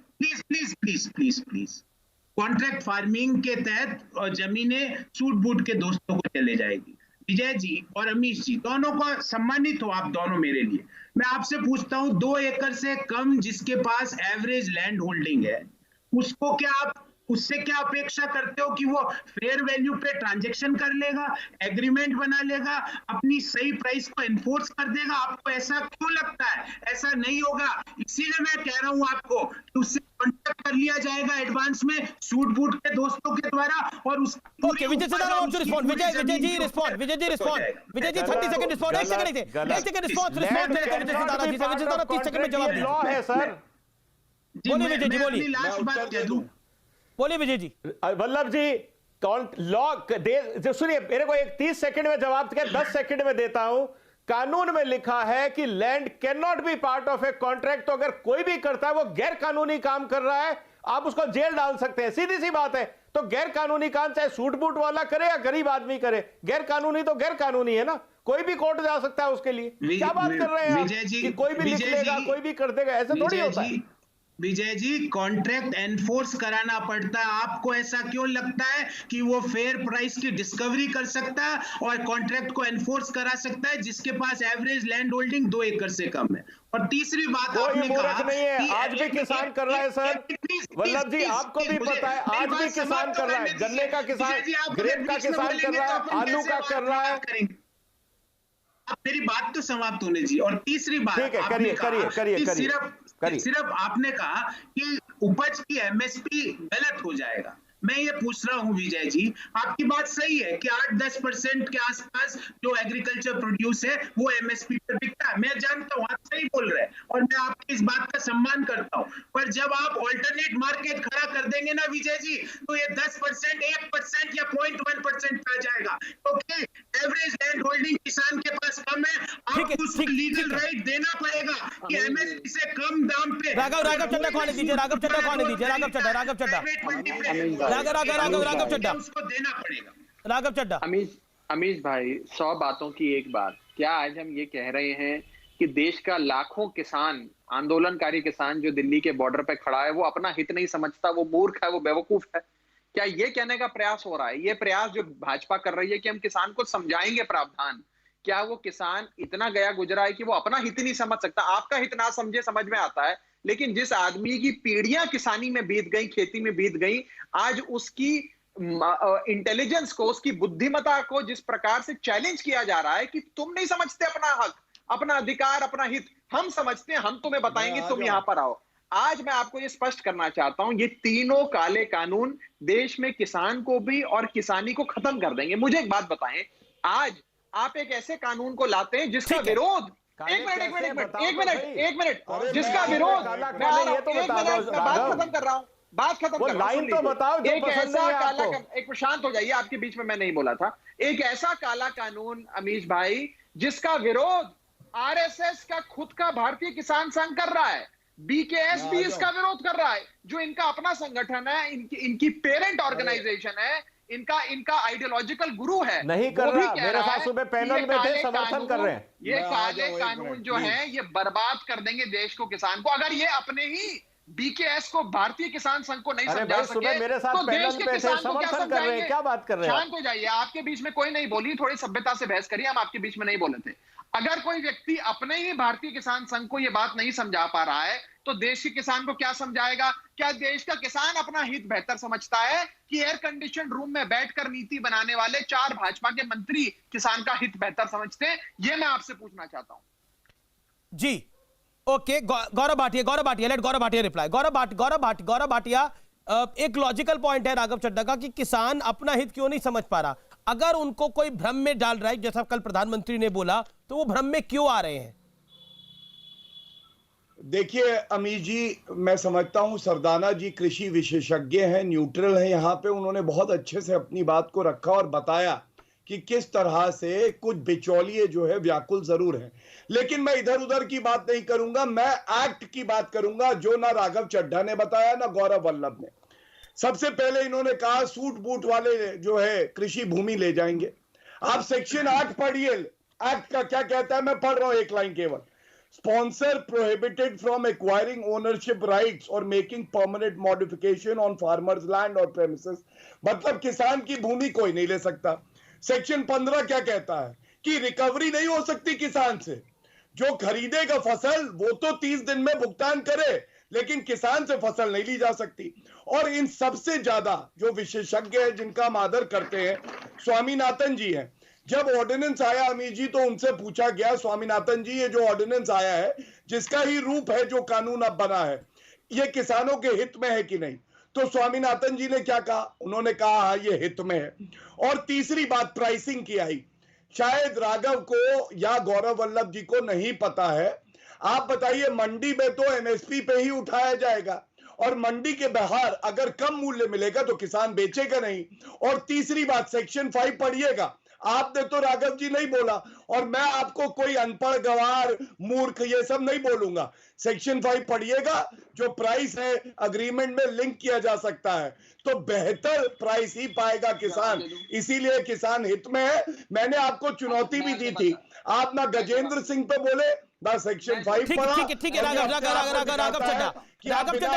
कॉन्ट्रैक्ट फार्मिंग के तहत जमीनें सूट बूट के दोस्तों को चले जाएगी। विजय जी और अमीश जी, दोनों को सम्मानित हो आप दोनों मेरे लिए। मैं आपसे पूछता हूं, 2 एकड़ से कम जिसके पास एवरेज लैंड होल्डिंग है, उसको क्या आप उससे क्या अपेक्षा करते हो कि वो फेयर वैल्यू पे ट्रांजैक्शन कर लेगा, एग्रीमेंट बना लेगा, अपनी सही प्राइस को एनफोर्स कर देगा? आपको ऐसा क्यों लगता है? ऐसा नहीं होगा। इसीलिए मैं कह रहा हूं आपको कि उससे कॉन्ट्रैक्ट कर लिया जाएगा एडवांस में सूट बूट के दोस्तों के द्वारा और उस okay Vijay ji respond. Vijay ji respond. Vijay ji 30 second respond. 1 second respond विजय सितारा 30 सेकंड में जवाब लॉ है सर। बोलिए विजय जी, बोलिए। लास्ट बात कह दूं, बोलिए विजय जी। वल्लभ जी, लॉ सुनिए, मेरे को 30 सेकंड में जवाब 10 सेकंड में देता हूं। कानून में लिखा है कि land can not be part of a contract. तो अगर कोई भी करता है वो गैर कानूनी काम कर रहा है, आप उसको जेल डाल सकते हैं, सीधी सी बात है। तो गैर कानूनी काम चाहे सूट बूट वाला करे या गरीब आदमी करे, गैर कानूनी तो गैर कानूनी है ना। कोई भी कोर्ट जा सकता है उसके लिए। क्या बात कर रहे हैं आप कि कोई भी लिख लेगा, कोई भी कर देगा? ऐसा थोड़ी होता है विजय जी। कॉन्ट्रैक्ट एनफोर्स कराना पड़ता है। आपको ऐसा क्यों लगता है कि वो फेयर प्राइस की डिस्कवरी कर सकता है और कॉन्ट्रैक्ट को एनफोर्स करा सकता है जिसके पास एवरेज लैंड होल्डिंग 2 एकड़ से कम है? और तीसरी बात आपने कहा नहीं है, आज भी किसान कर रहा है सर। वल्लभ जी, आपको भी पता है आज भी किसान कर रहा है। गन्ने का किसान, ग्रेप का किसान कर रहा है, आलू का कर रहा है। आप मेरी बात तो समाप्त होने जी। और तीसरी बात, सिर्फ आपने कहा कि उपज की MSP गलत हो जाएगा। मैं ये पूछ रहा हूं विजय जी, आपकी बात सही है कि 8-10% के आसपास जो एग्रीकल्चर प्रोड्यूस है वो MSP पर बिकता है। मैं जानता हूं आप सही बोल रहे हैं और मैं आपकी इस बात का सम्मान करता हूं। पर जब आप ऑल्टरनेट मार्केट खड़ा कर देंगे ना विजय जी, तो ये 10%, 1% या 0.1% पे आ जाएगा, क्योंकि एवरेज लैंड होल्डिंग किसान के पास कम है। आपको उसको लीगल राइट देना पड़ेगा कि MSP से कम दाम पे। राघव चड्डा को आने दीजिए। राघव चड्डा उसको देना पड़ेगा। राघव चड्डा। अमीश भाई, 100 बातों की एक बात। क्या आज हम ये कह रहे हैं कि देश का लाखों किसान, आंदोलनकारी किसान जो दिल्ली के बॉर्डर पे खड़ा है, वो अपना हित नहीं समझता, वो मूर्ख है, वो बेवकूफ है? क्या ये कहने का प्रयास हो रहा है? ये प्रयास जो भाजपा कर रही है कि हम किसान को समझाएंगे प्रावधान, क्या वो किसान इतना गया गुजरा है कि वो अपना हित नहीं समझ सकता? आपका हित ना समझे, समझ में आता है, लेकिन जिस आदमी की पीढ़ियां किसानी में बीत गई, खेती में बीत गई, आज उसकी इंटेलिजेंस को, उसकी बुद्धिमत्ता को जिस प्रकार से चैलेंज किया जा रहा है कि तुम नहीं समझते अपना हक, अपना अधिकार, अपना हित, हम समझते हैं, हम तुम्हें बताएंगे, तुम यहां पर आओ। आज मैं आपको ये स्पष्ट करना चाहता हूं, ये तीनों काले कानून देश में किसान को भी और किसानी को खत्म कर देंगे। मुझे एक बात बताएं, आज आप एक ऐसे कानून को लाते हैं जिसका विरोध, एक मिनट, जिसका विरोध, बात खत्म कर रहा हूं, लाइन तो बताओ। एक ऐसा काला, एक शांत हो जाइए, आपके बीच में मैं नहीं बोला था। एक ऐसा काला कानून अमीश भाई जिसका विरोध RSS का खुद का भारतीय किसान संघ कर रहा है, बीकेएस भी इसका विरोध कर रहा है, जो इनका अपना संगठन है, इनकी पेरेंट ऑर्गेनाइजेशन है, इनका आइडियोलॉजिकल गुरु है। नहीं कर रहा, मेरे साथ सुबह पैनल में थे, समर्थन कर रहे हैं। ये काले कानून जो है ये बर्बाद कर देंगे देश को, किसान को। अगर ये अपने ही बीकेएस को, भारतीय किसान संघ को नहीं समझा सके मेरे साथ तो देश पैनल के में थे, किसान को क्या समर्थन कर रहे हैं, क्या बात कर रहे हैं? शांत हो जाइए, आपके बीच में कोई नहीं बोली, थोड़ी सभ्यता से बहस करिए, हम आपके बीच में नहीं बोले थे। अगर कोई व्यक्ति अपने ही भारतीय किसान संघ को ये बात नहीं समझा पा रहा है तो देश के किसान को क्या समझाएगा? क्या देश का किसान अपना हित बेहतर समझता है कि एयर कंडीशन रूम में बैठकर नीति बनाने वाले 4 भाजपा के मंत्री किसान का हित बेहतर समझते हैं? ये मैं आपसे पूछना चाहता हूं। जी okay, Gaurav Bhatia, late Gaurav Bhatia reply. Gaurav Bhatia, एक लॉजिकल पॉइंट है राघव चड्ढा का कि किसान अपना हित क्यों नहीं समझ पा रहा। अगर उनको कोई भ्रम में डाल रहा है, जैसा कल प्रधानमंत्री ने बोला, तो वो भ्रम में क्यों आ रहे हैं? देखिए अमीर जी, मैं समझता हूं सरदाना जी कृषि विशेषज्ञ हैं, न्यूट्रल हैं यहाँ पे। उन्होंने बहुत अच्छे से अपनी बात को रखा और बताया कि किस तरह से कुछ बिचौलिए जो है व्याकुल जरूर हैं। लेकिन मैं इधर उधर की बात नहीं करूंगा, मैं एक्ट की बात करूंगा, जो ना राघव चड्ढा ने बताया ना गौरव वल्लभ ने। सबसे पहले इन्होंने कहा सूट बूट वाले जो है कृषि भूमि ले जाएंगे। आप सेक्शन 8 पढ़िए, एक्ट का क्या कहता है, मैं पढ़ रहा हूं एक लाइन केवल। Sponsor prohibited from acquiring ownership rights और making permanent modification on farmers land और प्रेमिसेस। मतलब किसान की भूमि कोई नहीं ले सकता। सेक्शन 15 क्या कहता है कि रिकवरी नहीं हो सकती किसान से। जो खरीदेगा फसल वो तो 30 दिन में भुगतान करे, लेकिन किसान से फसल नहीं ली जा सकती। और इन सबसे ज्यादा जो विशेषज्ञ हैं जिनका हम आदर करते हैं, स्वामीनाथन जी हैं। जब ऑर्डिनेंस आया अमीर जी, तो उनसे पूछा गया, स्वामीनाथन जी ये जो ऑर्डिनेंस आया है, जिसका ही रूप है जो कानून अब बना है, ये किसानों के हित में है कि नहीं? तो स्वामीनाथन जी ने क्या कहा? उन्होंने कहा हाँ ये हित में है। और तीसरी बात प्राइसिंग की आई। शायद राघव को या गौरव वल्लभ जी को नहीं पता है। आप बताइए, मंडी में तो एमएसपी पे ही उठाया जाएगा और मंडी के बाहर अगर कम मूल्य मिलेगा तो किसान बेचेगा नहीं। और तीसरी बात, सेक्शन 5 पढ़िएगा। आपने तो राघव जी नहीं बोला और मैं आपको कोई अनपढ़ गवार मूर्ख ये सब नहीं बोलूंगा। सेक्शन 5 पढ़िएगा, जो प्राइस है अग्रीमेंट में लिंक किया जा सकता है, तो बेहतर प्राइस ही पाएगा किसान। इसीलिए किसान हित में है। मैंने आपको चुनौती भी दी थी, आप ना गजेंद्र सिंह पे बोले ना सेक्शन 5 पढ़ा। ठीक है राघव चड्ढा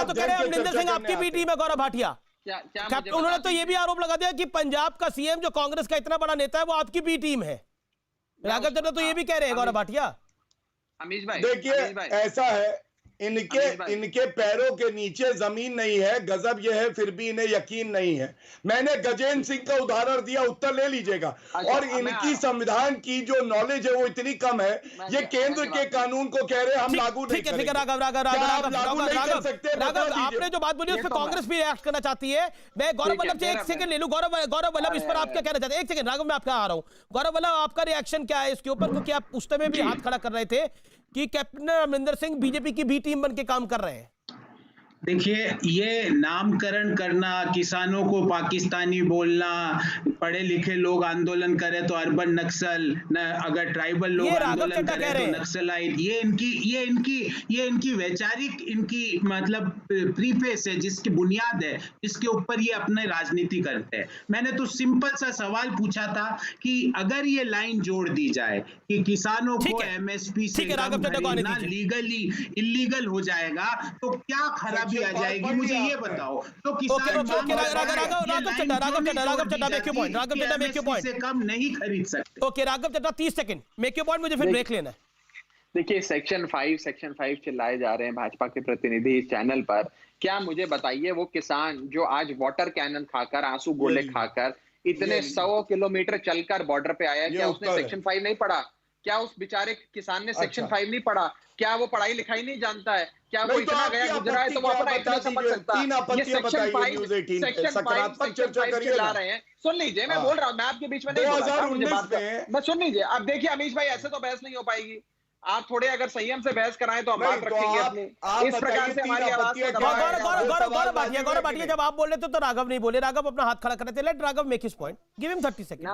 तो कह रहे हैं अमरिंदर सिंह आपकी भी टीम है। गौरव भाटिया, उन्होंने तो ये भी आरोप लगा दिया कि पंजाब का सीएम जो कांग्रेस का इतना बड़ा नेता है वो आपकी बी टीम है। राघव चड्ढा तो ये भी कह रहे हैं। गौरव भाटिया, अमीश भाई देखिए ऐसा है, इनके पैरों के नीचे जमीन नहीं है। गजब यह है फिर भी इन्हें यकीन नहीं है। मैंने गजेंद्र सिंह का उदाहरण दिया, उत्तर ले लीजिएगा। और इनकी संविधान की जो नॉलेज है वो इतनी कम है, ये केंद्र के कानून को कह रहे हैं हम लागू नहीं करेंगे। ठीक है राघव, आपने जो बात बोली उस पर कांग्रेस भी रिएक्ट करना चाहती है। मैं गौरव वल्लभ से एक सेकंड ले लूं। गौरव वल्लभ, इस पर आप क्या कहना चाहते हैं? एक सेकंड राघव, मैं आपका आ रहा हूं। गौरव वल्लभ, आपका रिएक्शन क्या है इसके ऊपर? क्योंकि आप उस समय भी हाथ खड़ा कर रहे थे कि कैप्टन अमरिंदर सिंह बीजेपी की बी टीम बन के काम कर रहे हैं। देखिए, ये नामकरण करना, किसानों को पाकिस्तानी बोलना, पढ़े लिखे लोग आंदोलन करें तो अर्बन नक्सल, अगर ट्राइबल लोग आंदोलन करें तो नक्सलाइट, ये इनकी वैचारिक, इनकी मतलब प्रीफेस है, जिसकी बुनियाद है, जिसके ऊपर ये अपने राजनीति करते हैं। मैंने तो सिंपल सा सवाल पूछा था कि अगर ये लाइन जोड़ दी जाए कि किसानों को एमएसपी से कम खरीदना लीगली इलीगल हो जाएगा, तो क्या खराबी आ जाएगी? मुझे ये बताओ। तो किसान से कम नहीं खरीद सकते। Okay Raghav Chadha, 30 second, make your point, मुझे फिर ब्रेक लेना है। देखिए, सेक्शन 5 चिल्लाए जा रहे हैं भाजपा के प्रतिनिधि इस चैनल पर। क्या मुझे बताइए, वो किसान जो आज वाटर कैनन खाकर, आंसू गोले खाकर इतने 100 किलोमीटर चलकर बॉर्डर पे आया, क्या उसने सेक्शन 5 नहीं पढ़ा? क्या उस बेचारे किसान ने सेक्शन 5 नहीं पढ़ा? क्या वो पढ़ाई लिखाई नहीं जानता है? क्या वो इतना गया गुजरा है तो वो अपना इतना समझ सकता है? ये सेक्शन 5 ला रहे हैं। सुन लीजिए, मैं बोल रहा हूँ, मैं आपके बीच में नहीं बोल रहा, मुझे बात मैं सुन लीजिए। अब देखिए अमीश भाई, ऐसे तो बहस नहीं हो पाएगी। आप थोड़े अगर संयम से बहस कराएं तो हम बात रखेंगे अपनी। इस प्रकार से हमारी आवाज को गौरव भाटिया, जब आप बोल रहे थे तो राघव नहीं बोले। राघव अपना हाथ खड़ा कर रहे थे। Let Raghav make his point, give him 30 second.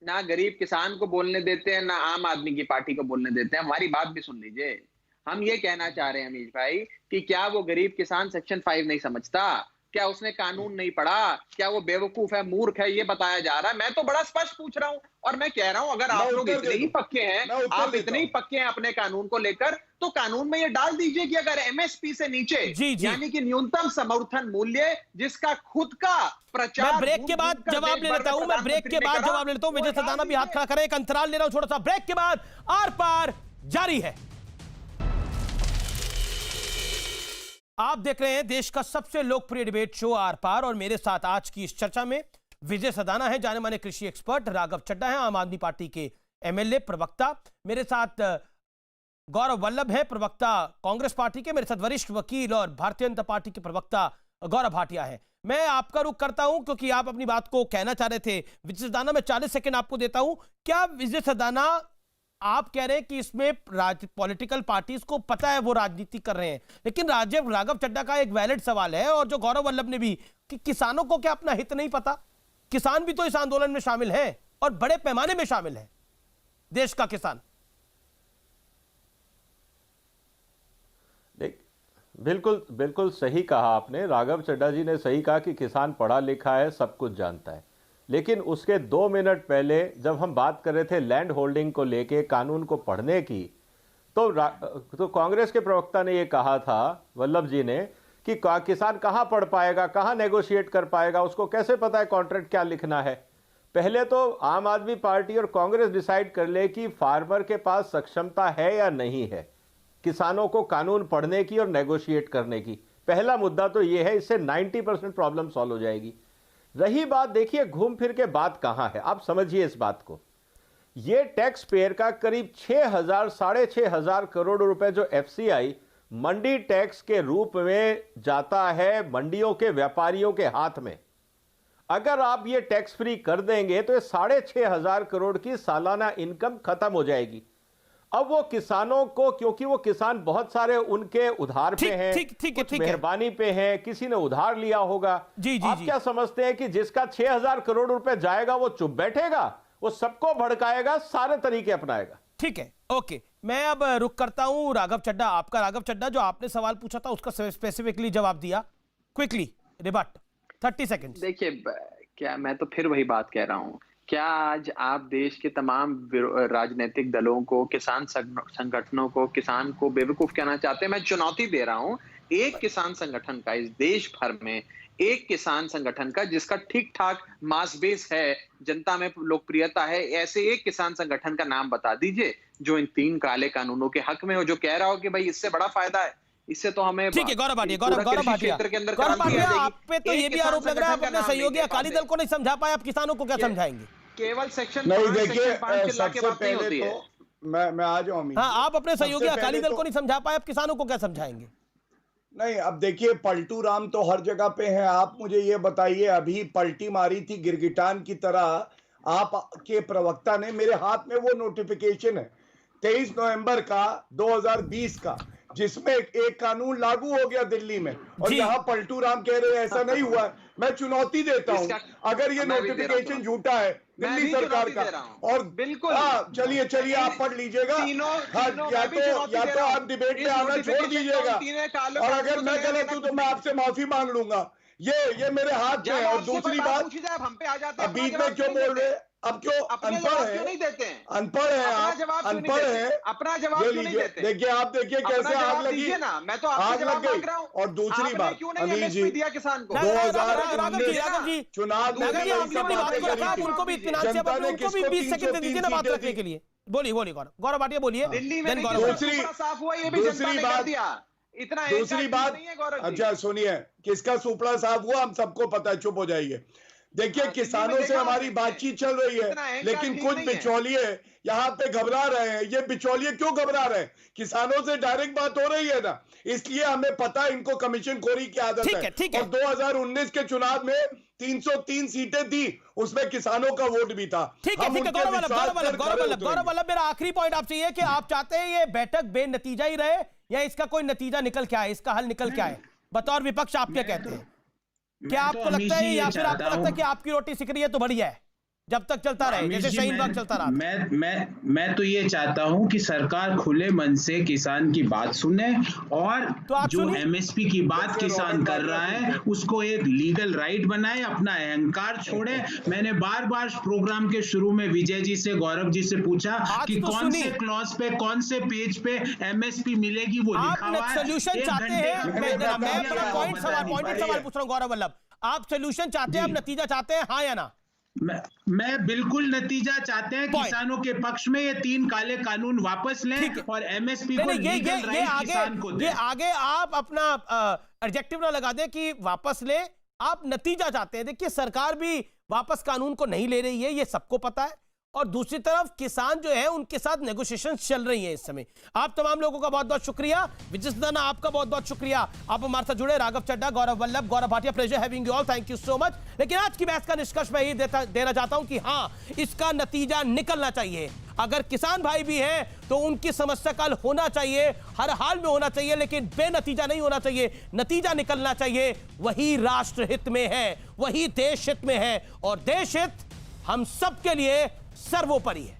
ना गरीब किसान को बोलने देते हैं, ना आम आदमी की पार्टी को बोलने देते हैं। हमारी बात भी सुन लीजिए। हम ये कहना चाह रहे हैं अमीश भाई कि क्या वो गरीब किसान सेक्शन 5 नहीं समझता, क्या उसने कानून नहीं पढ़ा, क्या वो बेवकूफ है, मूर्ख है, ये बताया जा रहा है। मैं तो बड़ा स्पष्ट पूछ रहा हूं और मैं कह रहा हूं अगर आप लोग इतने ही पक्के हैं, आप इतने ही पक्के हैं अपने कानून को लेकर, तो कानून में ये डाल दीजिए कि अगर एमएसपी से नीचे यानी कि न्यूनतम समर्थन मूल्य जिसका खुद का प्रचार, मैं ब्रेक के बाद जवाब ले लेता हूं, मैं ब्रेक के बाद जवाब ले लेता हूं। विजय सदाना भी हाथ खड़ा करें, एक अंतराल ले रहा हूं छोटा सा, ब्रेक के बाद आर पार जारी है। आप देख रहे हैं देश का सबसे लोकप्रिय डिबेट शो आर पार और मेरे साथ आज की इस चर्चा में विजय सदाना है, जाने माने कृषि एक्सपर्ट, राघव चड्ढा है आम आदमी पार्टी के एमएलए प्रवक्ता, मेरे साथ गौरव वल्लभ है प्रवक्ता कांग्रेस पार्टी के, मेरे साथ वरिष्ठ वकील और भारतीय जनता पार्टी के प्रवक्ता गौरव भाटिया है। मैं आपका रुख करता हूं क्योंकि आप अपनी बात को कहना चाह रहे थे। विजय सदाना, मैं 40 सेकंड आपको देता हूं। क्या विजय सदाना आप कह रहे हैं कि इसमें पॉलिटिकल पार्टीज को पता है वो राजनीति कर रहे हैं, लेकिन राघव चड्ढा का एक वैलिड सवाल है और जो गौरव वल्लभ ने भी, कि किसानों को क्या अपना हित नहीं पता? किसान भी तो इस आंदोलन में शामिल है और बड़े पैमाने में शामिल है देश का किसान। बिल्कुल बिल्कुल सही कहा आपने। राघव चड्ढा जी ने सही कहा कि किसान पढ़ा लिखा है, सब कुछ जानता है, लेकिन उसके 2 मिनट पहले जब हम बात कर रहे थे लैंड होल्डिंग को लेके, कानून को पढ़ने की, तो कांग्रेस के प्रवक्ता ने ये कहा था, वल्लभ जी ने, कि किसान कहाँ पढ़ पाएगा, कहाँ नेगोशिएट कर पाएगा, उसको कैसे पता है कॉन्ट्रैक्ट क्या लिखना है। पहले तो आम आदमी पार्टी और कांग्रेस डिसाइड कर ले कि फार्मर के पास सक्षमता है या नहीं है किसानों को कानून पढ़ने की और नेगोशिएट करने की। पहला मुद्दा तो ये है, इससे 90% प्रॉब्लम सॉल्व हो जाएगी। रही बात, देखिए घूम फिर के बात कहां है, आप समझिए इस बात को। ये टैक्स पेयर का करीब 6,000-6,500 करोड़ रुपए जो एफसीआई मंडी टैक्स के रूप में जाता है मंडियों के व्यापारियों के हाथ में, अगर आप ये टैक्स फ्री कर देंगे तो ये 6,500 करोड़ की सालाना इनकम खत्म हो जाएगी। अब वो किसानों को, क्योंकि वो किसान बहुत सारे उनके उधार पे हैं, कुछ मेहरबानी पे हैं, किसी ने उधार लिया होगा। आप क्या समझते हैं कि जिसका 6,000 करोड़ रुपए जाएगा वो चुप बैठेगा? वो सबको भड़काएगा, सारे तरीके अपनाएगा। ठीक है, ओके। मैं अब रुक करता हूं राघव चड्ढा, आपका। राघव चड्ढा, जो आपने सवाल पूछा था उसका स्पेसिफिकली जवाब दिया, क्विकली रिबट, 30 सेकंड। देखिए, क्या मैं तो फिर वही बात कह रहा हूं, क्या आज आप देश के तमाम राजनीतिक दलों को, किसान संगठनों को, किसान को बेवकूफ कहना चाहते हैं? मैं चुनौती दे रहा हूं एक किसान संगठन का, इस देश भर में एक किसान संगठन का जिसका ठीक ठाक मास बेस है, जनता में लोकप्रियता है, ऐसे एक किसान संगठन का नाम बता दीजिए जो इन 3 काले कानूनों के हक में हो, जो कह रहा हो कि भाई इससे बड़ा फायदा है, इससे तो हमें। ठीक है गौरव भाटिया, आप पे तो ये भी आरोप लग रहा है आप अपने सहयोगी अकाली दल को नहीं समझा पाए, आप किसानों को क्या समझाएंगे? केवल सेक्शन नहीं, देखिए सबसे पहले तो मैं आ जाऊं। हाँ, आप अपने सहयोगी अकाली दल को नहीं समझा पाए, आप किसानों को क्या समझाएंगे? नहीं, अब देखिए पलटू राम तो हर जगह पे हैं। आप मुझे ये बताइए, अभी पलटी मारी थी गिरगिटान की तरह आपके प्रवक्ता ने, मेरे हाथ में वो नोटिफिकेशन है 23 नवंबर का 2020 का, जिसमें एक कानून लागू हो गया दिल्ली में, और यहाँ पलटू राम कह रहे हैं ऐसा नहीं हुआ। मैं चुनौती देता हूँ, अगर ये नोटिफिकेशन झूठा है दिल्ली सरकार का, और बिल्कुल चलिए आप पढ़ लीजिएगा, या तो आप डिबेट में आना छोड़ दीजिएगा, और अगर मैं गलत हूँ तो मैं आपसे माफी मांग लूंगा। ये मेरे हाथ में है। और दूसरी बात, बीच में क्यों बोल रहे हैं? अब क्यों अनपढ़ है? नहीं देते हैं, अनपढ़ है आप, अनपढ़ है, अपना जवाब क्यों नहीं देते? देखिए आप, देखिए कैसे आग लगी ना, मैं तो आग लग गई। और दूसरी बात, अनिल जी, दिया किसान को 2019 चुनाव में उनको भी उनको भी 20 सेकंड दे दीजिए ना बात रखने के लिए। बोलिए गौरव भाटिया बोलिए। दिल्ली में साफ हुआ, ये भी जनता ने कर दिया। इतना दूसरी बात, अच्छा सुनिए, किसका सुपड़ा साफ हुआ हम सबको पता है, चुप हो जाइए। देखिए किसानों से हमारी बातचीत चल रही है, लेकिन कुछ बिचौलिए यहाँ पे घबरा रहे हैं। ये बिचौलिए क्यों घबरा रहे हैं? किसानों से डायरेक्ट बात हो रही है ना, इसलिए हमें पता है इनको कमीशन खोरी की आदत है। और 2019 के चुनाव में 303 सीटें थी, उसमें किसानों का वोट भी था। ठीक है गौरव वल्लभ, मेरा आखिरी पॉइंट आपसे ये कि आप चाहते हैं ये बैठक बेनतीजा ही रहे, या इसका कोई नतीजा निकल क्या है, इसका हल निकल क्या है? बतौर विपक्ष आप क्या कहते हैं? क्या आपको लगता है, या फिर आपको लगता है कि आपकी रोटी सिक रही है तो बढ़िया है? जब तक चलता रहे, जैसे शाहीन बाग चलता रहा। मैं तो ये चाहता हूं कि सरकार खुले मन से किसान की बात सुने और तो जो एमएसपी की बात किसान कर रहा है उसको एक लीगल राइट बनाए, अपना अहंकार छोड़े। मैंने बार बार प्रोग्राम के शुरू में विजय जी से, गौरव जी से पूछा कि तो कौन से क्लॉज पे, कौन से पेज पे एमएसपी मिलेगी, वो लिखा हुआ है। सोल्यूशन चाहते हैं, मैं बड़ा पॉइंट सवाल पूछ रहा हूं गौरव वल्लभ, आप सोल्यूशन चाहते हैं, आप नतीजा चाहते हैं, हाँ या ना? मैं बिल्कुल नतीजा चाहते हैं, किसानों के पक्ष में ये 3 काले कानून वापस लें और एमएसपी को लीगल राइट किसान को दें। ये आगे आप अपना एडजेक्टिव ना लगा दें कि वापस ले, आप नतीजा चाहते हैं। देखिए सरकार भी वापस कानून को नहीं ले रही है, ये सबको पता है, और दूसरी तरफ किसान जो है उनके साथ नेगोशिएशन चल रही है इस समय। आप तमाम लोगों का बहुत बहुत शुक्रिया। विजय सदाना आपका बहुत बहुत शुक्रिया, आप हमारे साथ जुड़े। Raghav Chadha, Gaurav Vallabh, Gaurav Bhatia, pleasure having you all, thank you so much. लेकिन आज की बहस का निष्कर्ष मैं यही देना चाहता हूं कि हाँ, इसका नतीजा निकलना चाहिए। अगर किसान भाई भी हैं तो उनकी समस्या का हल होना चाहिए, हर हाल में होना चाहिए, लेकिन बेनतीजा नहीं होना चाहिए। नतीजा निकलना चाहिए, वही राष्ट्र हित में है, वही देश हित में है, और देश हित हम सबके लिए सर्वोपरि है।